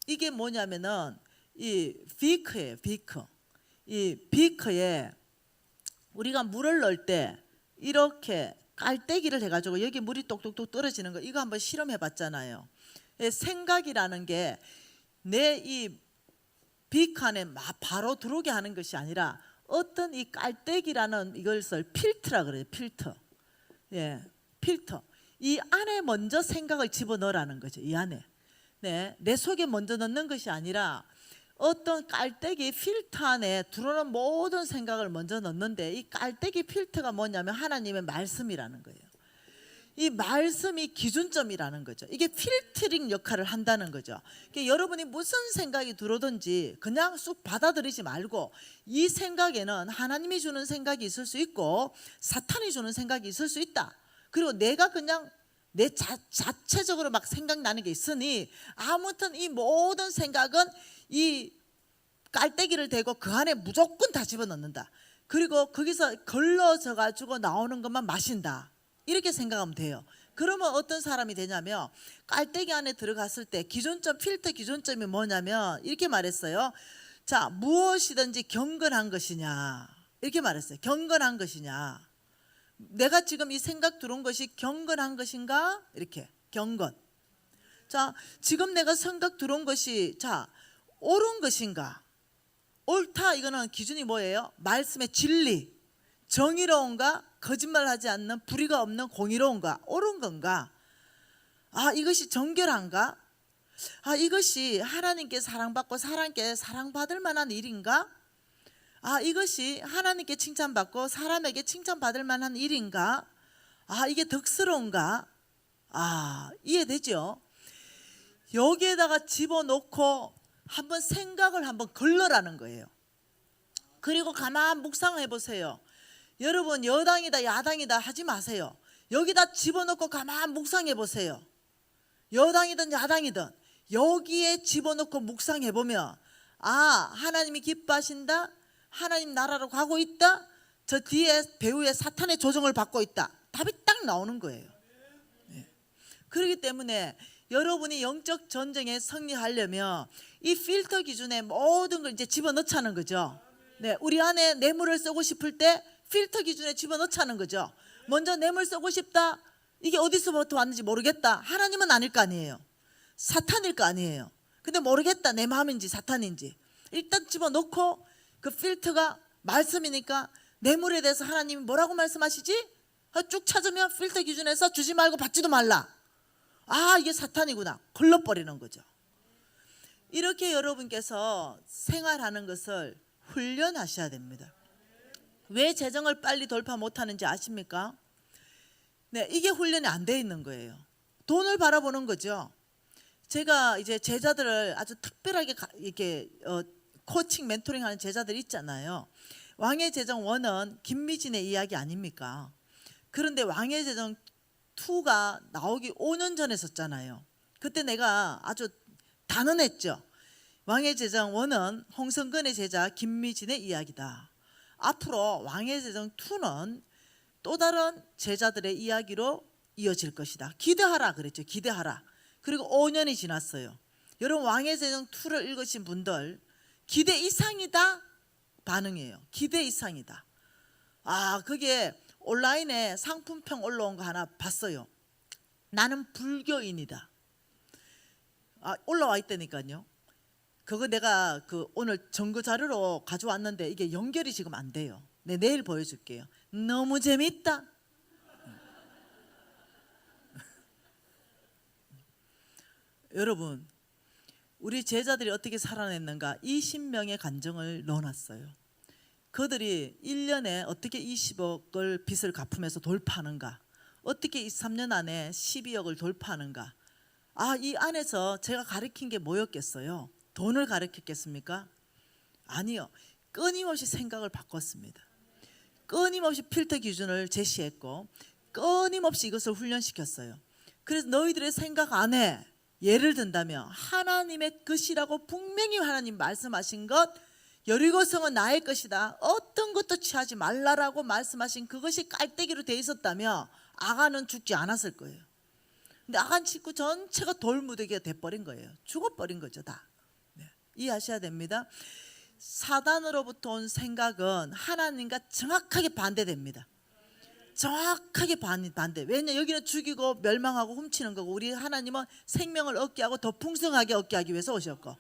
이게 뭐냐면은 이 비크예요, 비크. 이 비크에 우리가 물을 넣을 때 이렇게 깔때기를 해가지고 여기 물이 똑똑똑 떨어지는 거 이거 한번 실험해 봤잖아요. 생각이라는 게 내 이 비크 안에 바로 들어오게 하는 것이 아니라 어떤 이 깔때기라는 이것을 필터라 그래요. 필터. 예, 필터. 이 안에 먼저 생각을 집어넣으라는 거죠. 이 안에. 네, 내 속에 먼저 넣는 것이 아니라 어떤 깔때기 필터 안에 들어오는 모든 생각을 먼저 넣는데, 이 깔때기 필터가 뭐냐면 하나님의 말씀이라는 거예요. 이 말씀이 기준점이라는 거죠. 이게 필터링 역할을 한다는 거죠. 그러니까 여러분이 무슨 생각이 들어오든지 그냥 쑥 받아들이지 말고, 이 생각에는 하나님이 주는 생각이 있을 수 있고 사탄이 주는 생각이 있을 수 있다. 그리고 내가 그냥 내 자체적으로 막 생각나는 게 있으니, 아무튼 이 모든 생각은 이 깔때기를 대고 그 안에 무조건 다 집어넣는다. 그리고 거기서 걸러져 가지고 나오는 것만 마신다. 이렇게 생각하면 돼요. 그러면 어떤 사람이 되냐면, 깔때기 안에 들어갔을 때 기준점, 필터 기준점이 뭐냐면 이렇게 말했어요. 자, 무엇이든지 경건한 것이냐, 이렇게 말했어요. 경건한 것이냐, 내가 지금 이 생각 들어온 것이 경건한 것인가, 이렇게 경건. 자, 지금 내가 생각 들어온 것이 자 옳은 것인가, 옳다, 이거는 기준이 뭐예요? 말씀의 진리, 정의로운가, 거짓말하지 않는 불의가 없는 공의로운가, 옳은 건가, 아 이것이 정결한가, 아 이것이 하나님께 사랑받고 사람께 사랑받을 만한 일인가, 아 이것이 하나님께 칭찬받고 사람에게 칭찬받을 만한 일인가, 아 이게 덕스러운가, 아 이해되죠? 여기에다가 집어넣고 한번 생각을 한번 걸러라는 거예요. 그리고 가만 묵상해 보세요. 여러분, 여당이다 야당이다 하지 마세요. 여기다 집어넣고 가만 묵상해 보세요. 여당이든 야당이든 여기에 집어넣고 묵상해 보면, 아 하나님이 기뻐하신다, 하나님 나라로 가고 있다, 저 뒤에 배후에 사탄의 조정을 받고 있다, 답이 딱 나오는 거예요. 그렇기 때문에 여러분이 영적 전쟁에 승리하려면 이 필터 기준에 모든 걸 이제 집어넣자는 거죠. 네, 우리 안에 뇌물을 쓰고 싶을 때 필터 기준에 집어넣자는 거죠. 먼저 뇌물 쓰고 싶다, 이게 어디서부터 왔는지 모르겠다, 하나님은 아닐 거 아니에요. 사탄일 거 아니에요. 근데 모르겠다, 내 마음인지 사탄인지 일단 집어넣고, 그 필터가 말씀이니까 뇌물에 대해서 하나님이 뭐라고 말씀하시지? 쭉 찾으면 필터 기준에서 주지 말고 받지도 말라. 아 이게 사탄이구나, 걸러버리는 거죠. 이렇게 여러분께서 생활하는 것을 훈련하셔야 됩니다. 왜 재정을 빨리 돌파 못하는지 아십니까? 네, 이게 훈련이 안 돼 있는 거예요. 돈을 바라보는 거죠. 제가 이제 제자들을 아주 특별하게 이렇게 코칭 멘토링하는 제자들이 있잖아요. 왕의 제정 1은 김미진의 이야기 아닙니까? 그런데 왕의 제정 2가 나오기 5년 전에 썼잖아요. 그때 내가 아주 단언했죠. 왕의 제정 1은 홍성근의 제자 김미진의 이야기다. 앞으로 왕의 제정 2는 또 다른 제자들의 이야기로 이어질 것이다. 기대하라 그랬죠. 기대하라. 그리고 5년이 지났어요. 여러분, 왕의 제정 2를 읽으신 분들 기대 이상이다 반응이에요. 기대 이상이다. 아 그게 온라인에 상품평 올라온 거 하나 봤어요. 나는 불교인이다. 아 올라와 있다니까요. 그거 내가 오늘 증거 자료로 가져왔는데 이게 연결이 지금 안 돼요. 네, 내일 보여줄게요. 너무 재밌다. 여러분, 우리 제자들이 어떻게 살아냈는가? 20명의 간증을 넣어놨어요. 그들이 1년에 어떻게 20억을 빚을 갚으면서 돌파하는가, 어떻게 23년 안에 12억을 돌파하는가. 아, 이 안에서 제가 가르친 게 뭐였겠어요? 돈을 가르쳤겠습니까? 아니요. 끊임없이 생각을 바꿨습니다. 끊임없이 필터 기준을 제시했고 끊임없이 이것을 훈련시켰어요. 그래서 너희들의 생각 안에, 예를 든다면 하나님의 것이라고 분명히 하나님 말씀하신 것, 여리고성은 나의 것이다, 어떤 것도 취하지 말라라고 말씀하신 그것이 깔때기로 돼 있었다면 아간은 죽지 않았을 거예요. 근데 아간 식구 전체가 돌무더기가 돼버린 거예요. 죽어버린 거죠 다. 네, 이해하셔야 됩니다. 사단으로부터 온 생각은 하나님과 정확하게 반대됩니다. 정확하게 반대. 왜냐, 여기는 죽이고 멸망하고 훔치는 거고, 우리 하나님은 생명을 얻게 하고 더 풍성하게 얻게 하기 위해서 오셨고,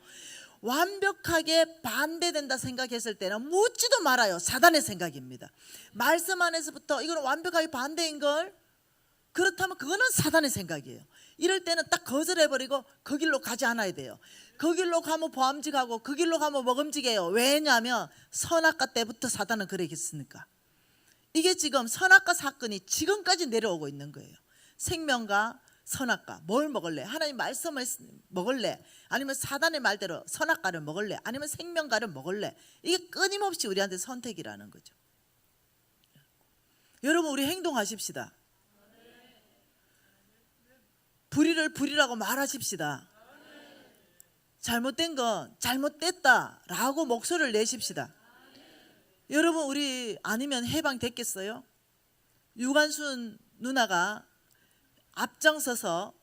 완벽하게 반대된다 생각했을 때는 묻지도 말아요. 사단의 생각입니다. 말씀 안에서부터 이건 완벽하게 반대인 걸, 그렇다면 그거는 사단의 생각이에요. 이럴 때는 딱 거절해버리고 그 길로 가지 않아야 돼요. 그 길로 가면 보암직하고 그 길로 가면 먹음직해요. 왜냐하면 선악과 때부터 사단은 그랬겠습니까? 이게 지금 선악과 사건이 지금까지 내려오고 있는 거예요. 생명과 선악과, 뭘 먹을래? 하나님 말씀을 먹을래? 아니면 사단의 말대로 선악과를 먹을래? 아니면 생명과를 먹을래? 이게 끊임없이 우리한테 선택이라는 거죠. 여러분, 우리 행동하십시다. 불의를 불의라고 말하십시다. 잘못된 건 잘못됐다라고 목소리를 내십시다. 여러분, 우리 아니면 해방됐겠어요? 유관순 누나가 앞장서서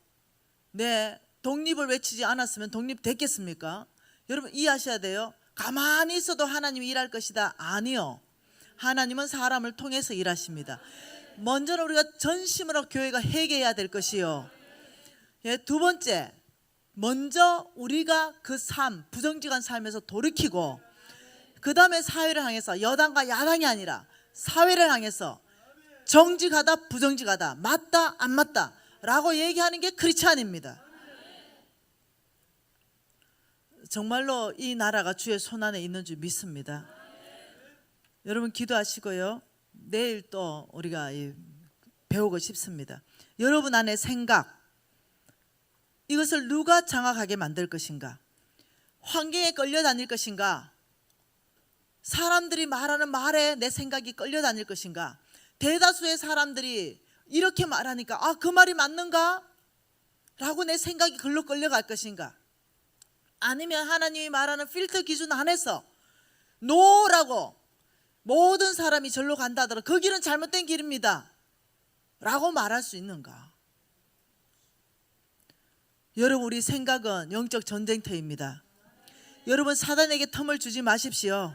독립을 외치지 않았으면 독립됐겠습니까? 여러분, 이해하셔야 돼요. 가만히 있어도 하나님이 일할 것이다. 아니요. 하나님은 사람을 통해서 일하십니다. 먼저는 우리가 전심으로 교회가 회개해야 될 것이요. 두 번째, 먼저 우리가 그 삶, 부정직한 삶에서 돌이키고, 그 다음에 사회를 향해서, 여당과 야당이 아니라 사회를 향해서 정직하다 부정직하다, 맞다 안 맞다 라고 얘기하는 게 크리스찬입니다. 정말로 이 나라가 주의 손안에 있는 줄 믿습니다. 여러분, 기도하시고요. 내일 또 우리가 배우고 싶습니다. 여러분 안에 생각, 이것을 누가 장악하게 만들 것인가? 환경에 끌려다닐 것인가? 사람들이 말하는 말에 내 생각이 끌려다닐 것인가? 대다수의 사람들이 이렇게 말하니까 그 말이 맞는가? 라고 내 생각이 글로 끌려갈 것인가? 아니면 하나님이 말하는 필터 기준 안에서 노라고 모든 사람이 절로 간다 하더라도 그 길은 잘못된 길입니다 라고 말할 수 있는가? 여러분, 우리 생각은 영적 전쟁터입니다. 여러분, 사단에게 틈을 주지 마십시오.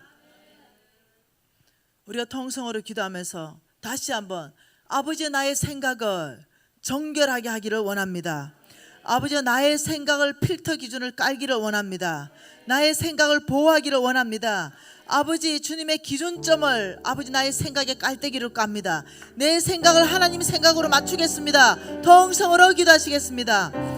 우리가 통성으로 기도하면서 다시 한번, 아버지, 나의 생각을 정결하게 하기를 원합니다. 아버지, 나의 생각을 필터 기준을 깔기를 원합니다. 나의 생각을 보호하기를 원합니다. 아버지, 주님의 기준점을 아버지 나의 생각에 깔때기를 깝니다. 내 생각을 하나님 생각으로 맞추겠습니다. 통성으로 기도하시겠습니다.